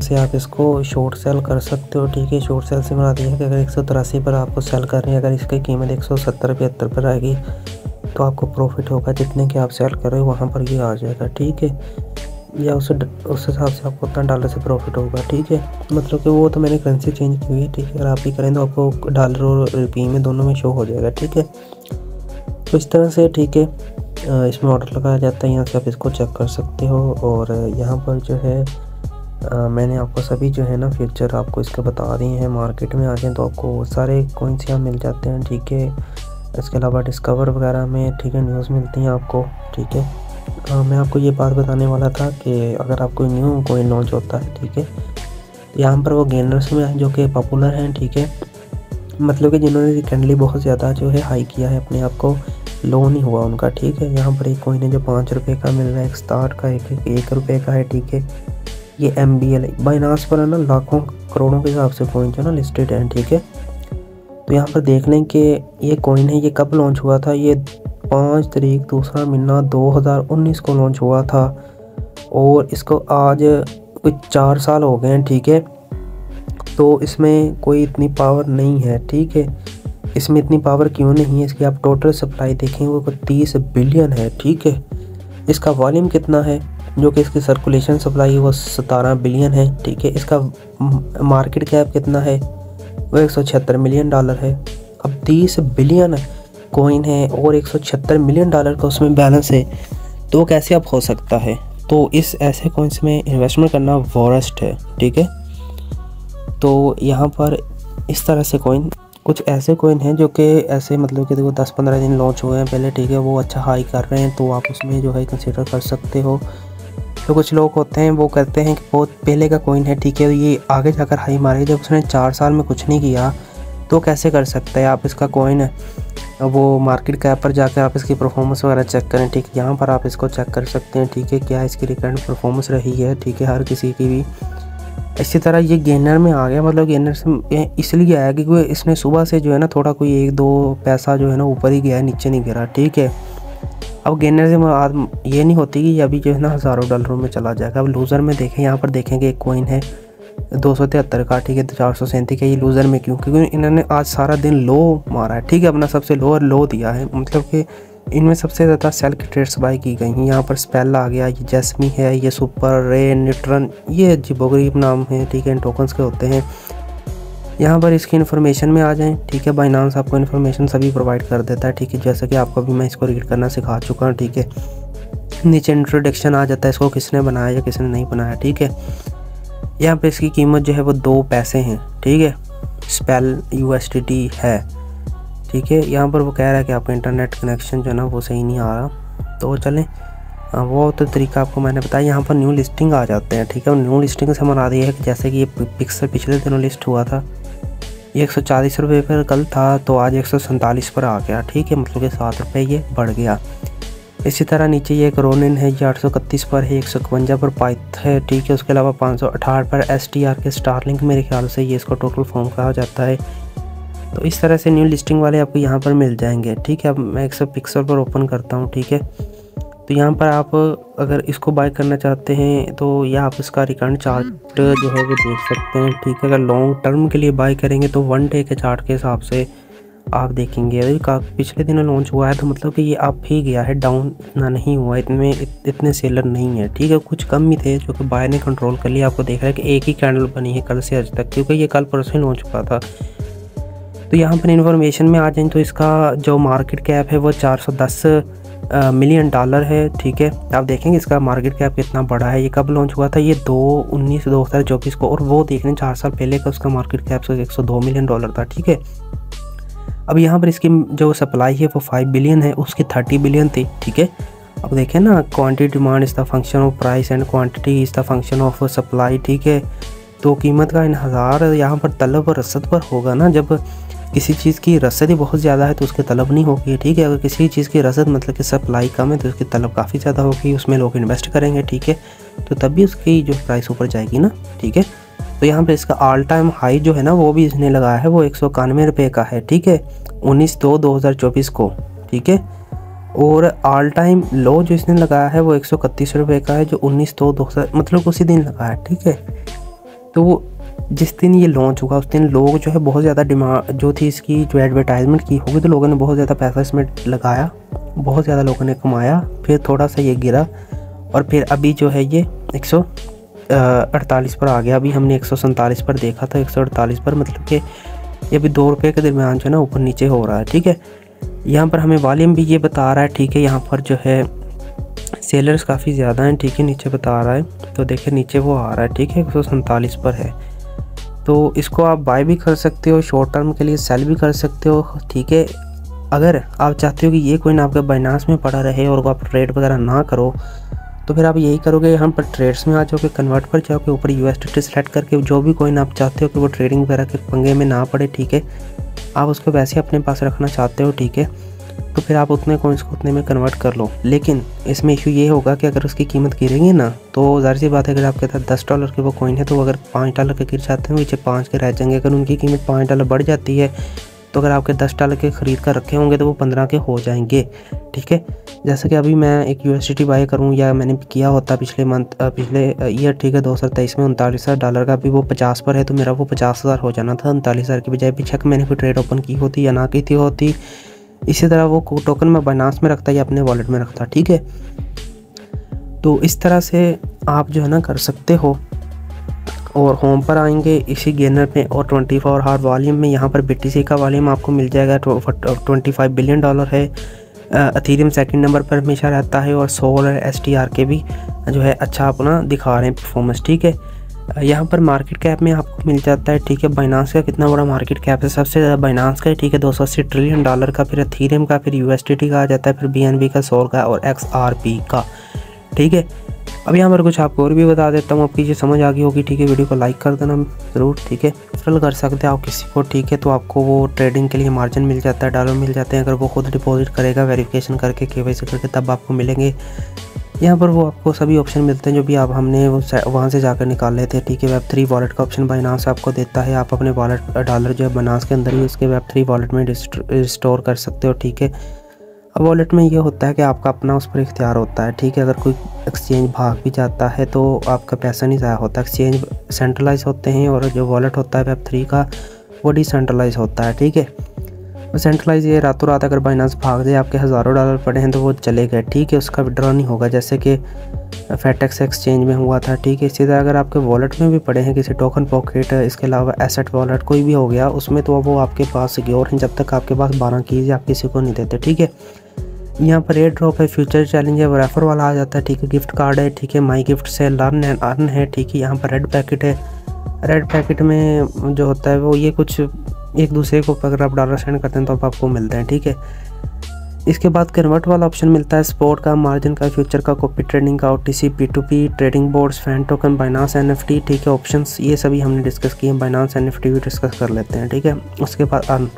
से आप इसको शॉर्ट सेल कर सकते हो। ठीक है, शॉर्ट सेल से बना दिया कि अगर 183 पर आपको सेल कर रहे हैं, अगर इसकी कीमत 170-75 पर आएगी तो आपको प्रॉफिट होगा जितने के आप सेल कर रहे हो वहाँ पर ये आ जाएगा। ठीक है, या उस हिसाब से आपको उतना डॉलर से प्रॉफिट होगा। ठीक है, मतलब कि वो तो मैंने करेंसी चेंज की हुई है। ठीक है, अगर आप भी करें तो आपको डॉलर और रुपये में दोनों में शो हो जाएगा। ठीक है, तो इस तरह से ठीक है इसमें ऑर्डर लगाया जाता है, यहाँ से आप इसको चेक कर सकते हो। और यहाँ पर जो है मैंने आपको सभी जो है ना फीचर आपको इसके बता दिए हैं। मार्केट में आ जाएँ तो आपको सारे कॉइन्स यहाँ मिल जाते हैं। ठीक है, इसके अलावा डिस्कवर वगैरह में ठीक है न्यूज़ मिलती हैं आपको। ठीक है, मैं आपको ये बात बताने वाला था कि अगर आपको न्यू कॉइन लॉन्च होता है, ठीक है, यहाँ पर वो गेनर्स में जो कि पॉपुलर हैं। ठीक है, मतलब कि जिन्होंने रिसेंटली बहुत ज़्यादा जो है हाई किया है अपने आप को, लो नहीं हुआ उनका। ठीक है, यहाँ पर एक कॉइन है जो 5 रुपये का मिल रहा है, एक स्टार्ट का, एक 1 रुपये का है। ठीक है, ये MBL बाइनांस पर है ना लाखों करोड़ों के हिसाब से कॉइन जो ना लिस्टेड हैं। ठीक है, तो यहाँ पर देख लें कि ये कॉइन है, ये कब लॉन्च हुआ था, ये 5 तारीख 2 महीना 2019 को लॉन्च हुआ था और इसको आज कुछ 4 साल हो गए हैं। ठीक है, तो इसमें कोई इतनी पावर नहीं है। ठीक है, इसमें इतनी पावर क्यों नहीं है, इसकी आप टोटल सप्लाई देखें वो 30 बिलियन है। ठीक है, इसका वॉल्यूम कितना है, जो कि इसकी सर्कुलेशन सप्लाई वो 17 बिलियन है। ठीक है, इसका मार्केट कैप कितना है, वो $176 मिलियन है। अब 30 बिलियन कॉइन है और $176 मिलियन का उसमें बैलेंस है, तो कैसे अब हो सकता है। तो इस ऐसे कॉइन्स में इन्वेस्टमेंट करना वर्स्ट है। ठीक है, तो यहाँ पर इस तरह से कॉइन कुछ ऐसे कोइन हैं जो कि ऐसे मतलब कि देखो 10-15 दिन लॉन्च हुए हैं पहले, ठीक है, वो अच्छा हाई कर रहे हैं, तो आप उसमें जो है कंसिडर कर सकते हो। तो कुछ लोग होते हैं वो कहते हैं कि बहुत पहले का कोइन है, ठीक है, ये आगे जाकर हाई मारेगा, जब उसने 4 साल में कुछ नहीं किया तो कैसे कर सकते हैं आप इसका कोइन। वो मार्केट कैप पर जाकर आप इसकी परफॉर्मेंस वगैरह चेक करें, ठीक है, यहाँ पर आप इसको चेक कर सकते हैं, ठीक है, क्या इसकी रिकरेंट परफॉर्मेंस रही है, ठीक है, हर किसी की भी। इसी तरह ये गेनर में आ गया, मतलब गेनर से इसलिए आया क्योंकि इसने सुबह से जो है ना थोड़ा कोई 1-2 पैसा जो है ना ऊपर ही गया है, नीचे नहीं गिरा, ठीक है। अब गेनर से ये नहीं होती कि अभी जो है ना हज़ारों डॉलरों में चला जाएगा। अब लूज़र में देखें, यहाँ पर देखेंगे एक कोइन है 273 का, ठीक है, 437 का। ये लूज़र में क्यों? क्योंकि इन्होंने आज सारा दिन लो मारा है, ठीक है, अपना सबसे लोअर लो दिया है, मतलब कि इनमें सबसे ज़्यादा सेल की ट्रेड्स बाई की गई हैं। यहाँ पर स्पेल आ गया, ये जैस्मी है, ये सुपर रे न्यूट्रन, ये अजीबोगरीब नाम है, ठीक है, इन टोकन्स के होते हैं। यहाँ पर इसकी इन्फॉर्मेशन में आ जाएं, ठीक है, बाइनांस आपको इन्फॉर्मेशन सभी प्रोवाइड कर देता है, ठीक है, जैसे कि आपको भी मैं इसको रीड करना सिखा चुका हूँ, ठीक है। नीचे इंट्रोडक्शन आ जाता है, इसको किसने बनाया या किसने नहीं बनाया, ठीक है। यहाँ पे इसकी कीमत जो है वो 2 पैसे हैं, ठीक है, स्पेल USDT है, ठीक है। यहाँ पर वो कह रहा है कि आपका इंटरनेट कनेक्शन जो है ना वो सही नहीं आ रहा, तो चलें, वो तो तरीका आपको मैंने बताया। यहाँ पर न्यू लिस्टिंग आ जाते हैं, ठीक है, और न्यू लिस्टिंग से मरा दिया है कि जैसे कि ये पिक्सल पिछले दिनों लिस्ट हुआ था, ये 140 रुपये पर कल था, तो आज 147 पर आ गया, ठीक है, मतलब कि 7 रुपये ये बढ़ गया। इसी तरह नीचे ये एक रोनिन है, ये 831 पर है, 151 पर पाइथ है, ठीक है, उसके अलावा 568 पर STR के स्टारलिंक, मेरे ख्याल से ये इसको टोटल फॉर्म कहा जाता है। तो इस तरह से न्यू लिस्टिंग वाले आपको यहाँ पर मिल जाएंगे, ठीक है। अब मैं 100 पिक्सल पर ओपन करता हूँ, ठीक है। तो यहाँ पर आप अगर इसको बाय करना चाहते हैं तो या आप इसका रिकरेंट चार्ट जो है वो देख सकते हैं, ठीक है। अगर लॉन्ग टर्म के लिए बाय करेंगे तो 1 डे के चार्ट के हिसाब से आप देखेंगे, अभी पिछले दिनों लॉन्च हुआ है, तो मतलब कि ये अप ही गया है, डाउन इतना नहीं हुआ, इतने सेलर नहीं है, ठीक है, कुछ कम ही थे जो कि बाय ने कंट्रोल कर लिया। आपको देख रहा है कि एक ही कैंडल बनी है कल से आज तक, क्योंकि ये कल परसों लॉन्च हुआ था। तो यहाँ पर इन्फॉर्मेशन में आ जाए तो इसका जो मार्केट कैप है वो 410 मिलियन डॉलर है, ठीक है। आप देखेंगे इसका मार्केट कैप कितना बड़ा है। ये कब लॉन्च हुआ था? ये 2/19/2024 को, और वो देख लें 4 साल पहले का उसका मार्केट कैप 102 मिलियन डॉलर था, ठीक है। अब यहाँ पर इसकी जो सप्लाई है वो 5 बिलियन है, उसकी 30 बिलियन थी, ठीक है। अब देखें ना, quantity demand is the function of price and quantity is the function of supply, ठीक है। तो कीमत का इन्हसार यहाँ पर तलब और रसद पर होगा ना। जब किसी चीज़ की रसद ही बहुत ज़्यादा है तो उसकी तलब नहीं होगी, ठीक है। अगर किसी चीज़ की रसद मतलब कि सप्लाई कम है तो उसकी तलब काफ़ी ज़्यादा होगी, उसमें लोग इन्वेस्ट करेंगे, ठीक है, तो तब भी उसकी जो प्राइस ऊपर जाएगी ना, ठीक है। तो यहाँ पे इसका ऑल टाइम हाई जो है ना वो भी इसने लगाया है, वो 191 रुपये का है, ठीक है, 19/2/2024 को, ठीक है। और ऑल टाइम लो जो इसने लगाया है वो 131 रुपये का है, जो 19/2/2000 मतलब उसी दिन लगाया है, ठीक है। तो जिस दिन ये लॉन्च हुआ उस दिन लोग जो है बहुत ज़्यादा डिमांड जो थी इसकी, जो एडवर्टाइजमेंट की होगी, तो लोगों ने बहुत ज़्यादा पैसा इसमें लगाया, बहुत ज़्यादा लोगों ने कमाया, फिर थोड़ा सा ये गिरा और फिर अभी जो है ये 148 पर आ गया। अभी हमने 147 पर देखा था, 148 पर, मतलब कि ये अभी 2 रुपये के दरमियान जो है ना ऊपर नीचे हो रहा है, ठीक है। यहाँ पर हमें वॉल्यूम भी ये बता रहा है, ठीक है, यहाँ पर जो है सेलर्स काफ़ी ज़्यादा हैं, ठीक है, नीचे बता रहा है, तो देखिए नीचे वो आ रहा है, ठीक है, 147 पर है। तो इसको आप बाय भी कर सकते हो, शॉर्ट टर्म के लिए सेल भी कर सकते हो, ठीक है। अगर आप चाहते हो कि ये कोइन आपके बाइनांस में पड़ा रहे और आप ट्रेड वगैरह ना करो, तो फिर आप यही करोगे, यहाँ पर ट्रेड्स में आ जाओगे, कन्वर्ट पर जाओगे, ऊपर USDT सेलेक्ट करके जो भी कोइन आप चाहते हो कि वो ट्रेडिंग वगैरह के पंगे में ना पड़े, ठीक है, आप उसको वैसे अपने पास रखना चाहते हो, ठीक है, तो फिर आप उतने कोइंस को उतने में कन्वर्ट कर लो। लेकिन इसमें इशू ये होगा कि अगर उसकी कीमत गिरेगी ना, तो ज़ाहिर सी बात है, अगर आपके पास $10 के वो कोइन है तो अगर $5 के गिर जाते हैं, नीचे 5 के रह जाएंगे। अगर उनकी कीमत $5 बढ़ जाती है तो अगर आपके $10 के ख़रीद कर रखे होंगे तो वो 15 के हो जाएंगे, ठीक है। जैसे कि अभी मैं एक USDT बाय करूँ या मैंने किया होता पिछले ईयर, ठीक है, 2023 में $39,000 का, अभी वो 50 पर है, तो मेरा वो 50,000 हो जाना था, 39,000 की बजाय। बेशक मैंने कोई ट्रेड ओपन की होती या ना की थी होती, इसी तरह वो टोकन मैं बाइनांस में रखता या अपने वॉलेट में रखता, ठीक है। तो इस तरह से आप जो है ना कर सकते हो। और होम पर आएंगे इसी गेनर में और 24 आवर वॉल्यूम में यहाँ पर BTC का वॉल्यूम आपको मिल जाएगा, 25 बिलियन डॉलर है। एथेरियम सेकंड नंबर पर हमेशा रहता है और सोल और STR के भी जो है अच्छा अपना दिखा रहे हैं परफॉर्मेंस, ठीक है। यहाँ पर मार्केट कैप में आपको मिल जाता है, ठीक है, बाइनांस का कितना बड़ा मार्केट कैप है। सबसे ज़्यादा बाइनांस का है, ठीक है, $280 ट्रिलियन का, फिर एथेरियम का, फिर USDT का आ जाता है, फिर BNB का, सोल का और XRP का, ठीक है। अब यहाँ पर कुछ आपको और भी बता देता हूँ, आपकी ये समझ आ गई होगी, ठीक है। वीडियो को लाइक कर देना ज़रूर, ठीक है। रेफरल कर सकते हैं आप किसी को, ठीक है, तो आपको वो ट्रेडिंग के लिए मार्जिन मिल जाता है, डॉलर मिल जाते हैं। अगर वो खुद डिपॉजिट करेगा वेरिफिकेशन करके, KYC करके, तब आपको मिलेंगे। यहाँ पर वो आपको सभी ऑप्शन मिलते हैं जो भी आप हमने वो वहाँ से जाकर निकाल लेते हैं, ठीक है। Web3 वॉलेट का ऑप्शन बाइनांस आपको देता है, आप अपने वॉलेट डॉलर जो है बाइनांस के अंदर ही उसके Web3 वॉलेट में स्टोर कर सकते हो, ठीक है। अब वॉलेट में ये होता है कि आपका अपना उस पर इख्तियार होता है, ठीक है। अगर कोई एक्सचेंज भाग भी जाता है तो आपका पैसा नहीं ज़ाया होता। एक्सचेंज सेंट्रलाइज होते हैं और जो वॉलेट होता है Web3 का वो डिसेंट्रलाइज होता है, ठीक है। सेंट्रलाइज ये रातों रात अगर बाइनांस भाग जाए, आपके हज़ारों डॉलर पड़े हैं तो वो चले गए, ठीक है, उसका विड्रॉ नहीं होगा, जैसे कि FTX एक्सचेंज में हुआ था, ठीक है। इसी तरह अगर आपके वॉलेट में भी पड़े हैं किसी टोकन पॉकेट, इसके अलावा एसेट वॉलेट कोई भी हो गया, उसमें तो वो आपके पास सिक्योर हैं जब तक आपके पास 12 कीज़ आप किसी को नहीं देते, ठीक है। यहाँ पर एयर ड्रॉप है, फ्यूचर चैलेंज है, रेफर वाला आ जाता है, ठीक है। गिफ्ट कार्ड है, ठीक है, माई गिफ्ट से लर्न एंड अर्न है, ठीक है। यहाँ पर रेड पैकेट है, रेड पैकेट में जो होता है वो ये कुछ एक दूसरे को अगर आप डॉलर सेंड करते हैं तो आपको मिलते हैं, ठीक है। इसके बाद कन्वर्ट वाला ऑप्शन मिलता है, स्पॉट का, मार्जिन का, फ्यूचर का, कॉपी ट्रेडिंग का, OTC, P2P, trading boards, fan token, Binance NFT, ठीक है। ऑप्शंस ये सभी हमने डिस्कस किए, बाइनांस NFT भी डिस्कस कर लेते हैं, ठीक है। उसके बाद अर्न,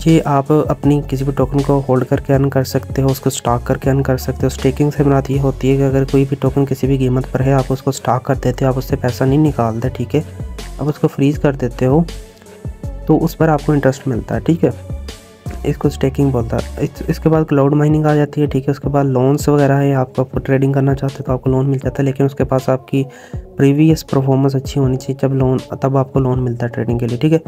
ये आप अपनी किसी भी टोकन को होल्ड करके अर्न कर सकते हो, उसको स्टॉक करके अर्न कर सकते हो। स्टेकिंग से मुराद ये होती है कि अगर कोई भी टोकन किसी भी कीमत पर है, आप उसको स्टॉक कर देते हो, आप उससे पैसा नहीं निकालते, ठीक है, आप उसको फ्रीज़ कर देते हो तो उस पर आपको इंटरेस्ट मिलता है, ठीक है। इसको स्टेकिंग बोलता है। इसके बाद क्लाउड माइनिंग आ जाती है, ठीक है। उसके बाद लोन्स वगैरह है, आपको ट्रेडिंग करना चाहते हो तो आपको लोन मिल जाता है, लेकिन उसके पास आपकी प्रीवियस परफॉर्मेंस अच्छी होनी चाहिए, तब आपको लोन मिलता है ट्रेडिंग के लिए, ठीक है।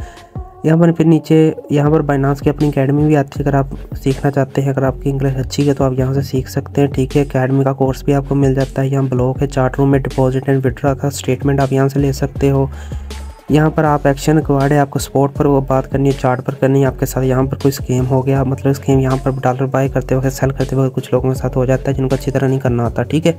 यहाँ पर फिर नीचे यहाँ पर बाइनांस की अपनी अकेडमी भी आती है, अगर आप सीखना चाहते हैं, अगर आपकी इंग्लिश अच्छी है तो आप यहाँ से सीख सकते हैं, ठीक है। अकेडमी का कोर्स भी आपको मिल जाता है। यहाँ ब्लॉक है, चार्ट रूम में डिपॉजिट एंड विड्रॉ का स्टेटमेंट आप यहाँ से ले सकते हो। यहाँ पर आप एक्शन रिक्वायर्ड है, आपको स्पॉट पर वो बात करनी है, चार्ट पर करनी है आपके साथ। यहाँ पर कोई स्कीम हो गया, मतलब स्कीम यहाँ पर डॉलर बाय करते वक्त, सेल करते वक्त कुछ लोगों के साथ हो जाता है जिनको अच्छी तरह नहीं करना होता, ठीक है।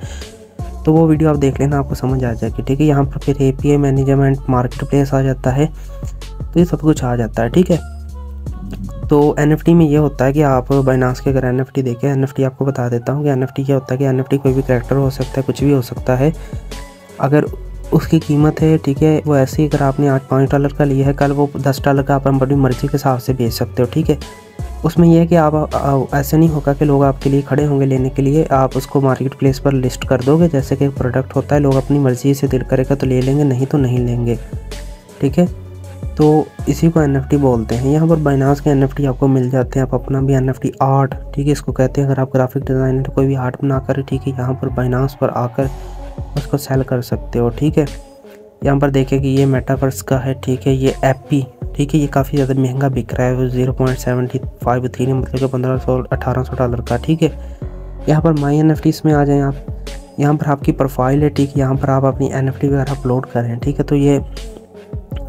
तो वो वीडियो आप देख लेना, आपको समझ आ जाएगी, ठीक है। यहाँ पर फिर API मैनेजमेंट, मार्केट प्लेस आ जाता है, तो ये सब कुछ आ जाता है, ठीक है। तो NFT में ये होता है कि आप बाइनांस के अगर NFT देखें, NFT आपको बता देता हूँ कि NFT क्या होता है कि NFT कोई भी कैरेक्टर हो सकता है, कुछ भी हो सकता है। अगर उसकी कीमत है, ठीक है, वो ऐसी अगर आपने आज $5 का लिया है, कल वो $10 का आप अपनी मर्ज़ी के हिसाब से बेच सकते हो, ठीक है। उसमें यह है कि आप ऐसे नहीं होगा कि लोग आपके लिए खड़े होंगे लेने के लिए, आप उसको मार्केट प्लेस पर लिस्ट कर दोगे, जैसे कि एक प्रोडक्ट होता है, लोग अपनी मर्ज़ी से दिल करेगा तो ले लेंगे, नहीं तो नहीं लेंगे, ठीक है। तो इसी को NFT बोलते हैं। यहाँ पर बाइनांस के NFT आपको मिल जाते हैं, आप अपना भी NFT आर्ट, ठीक है, इसको कहते हैं। अगर आप ग्राफिक डिज़ाइनर कोई भी आर्ट बना कर, ठीक है, यहाँ पर बाइनांस पर आकर उसको सेल कर सकते हो, ठीक है। यहाँ पर देखें कि ये मेटावर्स का है, ठीक है, ये एपी, ठीक है, ये काफ़ी ज़्यादा महंगा बिक रहा है, 0.75 इथेरियम, मतलब कि $1500-1800 का, ठीक है। यहाँ पर माई NFTs में आ जाएँ आप, यहाँ पर आपकी प्रोफाइल है, ठीक है, यहाँ पर आप अपनी NFT वगैरह अपलोड करें, ठीक है। तो ये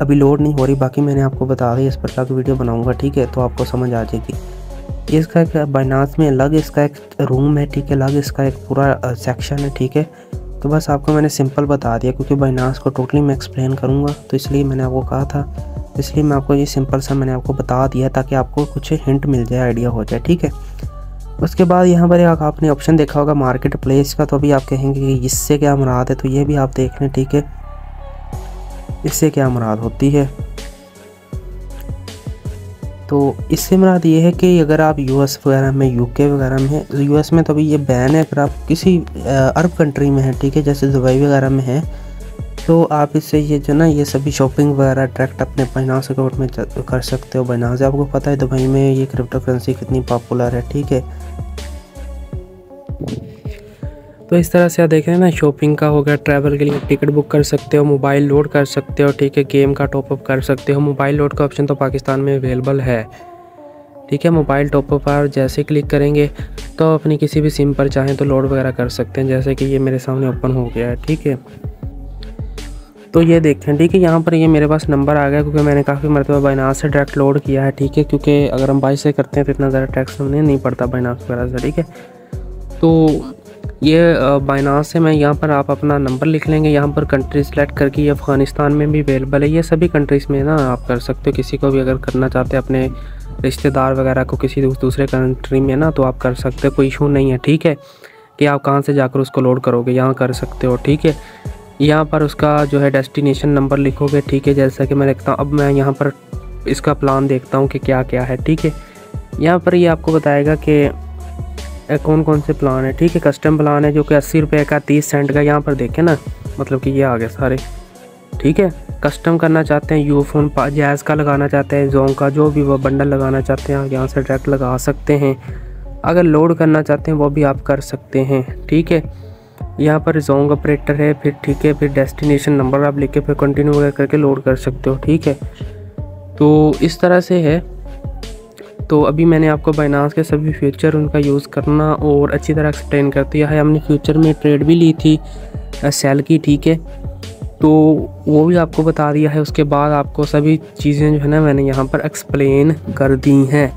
अभी लोड नहीं हो रही, बाकी मैंने आपको बता दी, इस पर अलग वीडियो बनाऊँगा, ठीक है, तो आपको समझ आ जाएगी। इसका एक बाइनांस में अलग इसका एक रूम है, ठीक है, अलग इसका एक पूरा सेक्शन है, ठीक है। तो बस आपको मैंने सिंपल बता दिया, क्योंकि बाइनांस को टोटली मैं एक्सप्लेन करूँगा, तो इसलिए मैंने आपको कहा था, इसलिए मैं आपको ये सिंपल सा मैंने आपको बता दिया ताकि आपको कुछ हिंट मिल जाए, आइडिया हो जाए, ठीक है। उसके बाद यहाँ पर आपने ऑप्शन देखा होगा मार्केट प्लेस का, तो अभी आप कहेंगे कि इससे क्या मुराद है, तो ये भी आप देख लें, ठीक है, इससे क्या मुराद होती है। तो इससे मुराद ये है कि अगर आप US वगैरह में, UK वगैरह में है, US में तो अभी ये बैन है, अगर आप किसी अरब कंट्री में है, ठीक है, जैसे दुबई वगैरह में है, तो आप इससे ये जो ना ये सभी शॉपिंग वगैरह डायरेक्ट अपने बाइनांस अकाउंट में कर सकते हो। बाइनांस आपको पता है दुबई में ये क्रिप्टो करेंसी कितनी पॉपुलर है, ठीक है। तो इस तरह से आप देख रहे हैं ना, शॉपिंग का हो गया, ट्रैवल के लिए टिकट बुक कर सकते हो, मोबाइल लोड कर सकते हो, ठीक है, गेम का टॉपअप कर सकते हो। मोबाइल लोड का ऑप्शन तो पाकिस्तान में अवेलेबल है, ठीक है। मोबाइल टॉपअप पर जैसे क्लिक करेंगे तो अपनी किसी भी सिम पर चाहें तो लोड वगैरह कर सकते हैं, जैसे कि ये मेरे सामने ओपन हो गया है, ठीक है। तो ये देखें, ठीक है, यहाँ पर ये मेरे पास नंबर आ गया, क्योंकि मैंने काफ़ी मरतबा बाइनांस से डायरेक्ट लोड किया है, ठीक है, क्योंकि अगर हम बाई से करते हैं तो इतना ज़्यादा टैक्स हमें नहीं पड़ता बाइनांस वगैरह से, ठीक है। तो ये बाइनांस से मैं यहाँ पर आप अपना नंबर लिख लेंगे, यहाँ पर कंट्री सेलेक्ट करके, ये अफ़गानिस्तान में भी अवेलेबल है, ये सभी कंट्रीज़ में ना आप कर सकते हो। किसी को भी अगर करना चाहते हैं अपने रिश्तेदार वगैरह को किसी दूसरे कंट्री में ना, तो आप कर सकते हो, कोई इशू नहीं है। ठीक है, कि आप कहाँ से जाकर उसको लोड करोगे, यहाँ कर सकते हो। ठीक है, यहाँ पर उसका जो है डेस्टिनेशन नंबर लिखोगे। ठीक है, जैसा कि मैं लिखता हूँ, अब मैं यहाँ पर इसका प्लान देखता हूँ कि क्या क्या है। ठीक है, यहाँ पर ये आपको बताएगा कि कौन कौन से प्लान है। ठीक है, कस्टम प्लान है जो कि 80 रुपये का, 30 सेंट का, यहाँ पर देखें ना, मतलब कि ये आ गए सारे। ठीक है, कस्टम करना चाहते हैं, यूफोन जैज़ का लगाना चाहते हैं, जोंग का, जो भी वो बंडल लगाना चाहते हैं यहाँ से डायरेक्ट लगा सकते हैं। अगर लोड करना चाहते हैं वो भी आप कर सकते हैं। ठीक है, यहाँ पर जोंग ऑपरेटर है, फिर ठीक है, फिर डेस्टिनेशन नंबर आप लेके फिर कंटिन्यू वगैरह करके लोड कर सकते हो। ठीक है, तो इस तरह से है। तो अभी मैंने आपको बाइनांस के सभी फीचर, उनका यूज़ करना और अच्छी तरह एक्सप्लेन कर दिया है। हमने फ्यूचर में ट्रेड भी ली थी सेल की। ठीक है, तो वो भी आपको बता दिया है। उसके बाद आपको सभी चीज़ें जो है ना मैंने यहाँ पर एक्सप्लेन कर दी हैं।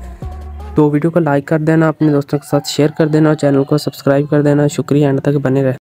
तो वीडियो को लाइक कर देना, अपने दोस्तों के साथ शेयर कर देना और चैनल को सब्सक्राइब कर देना। शुक्रिया, एंड तक बने रहे।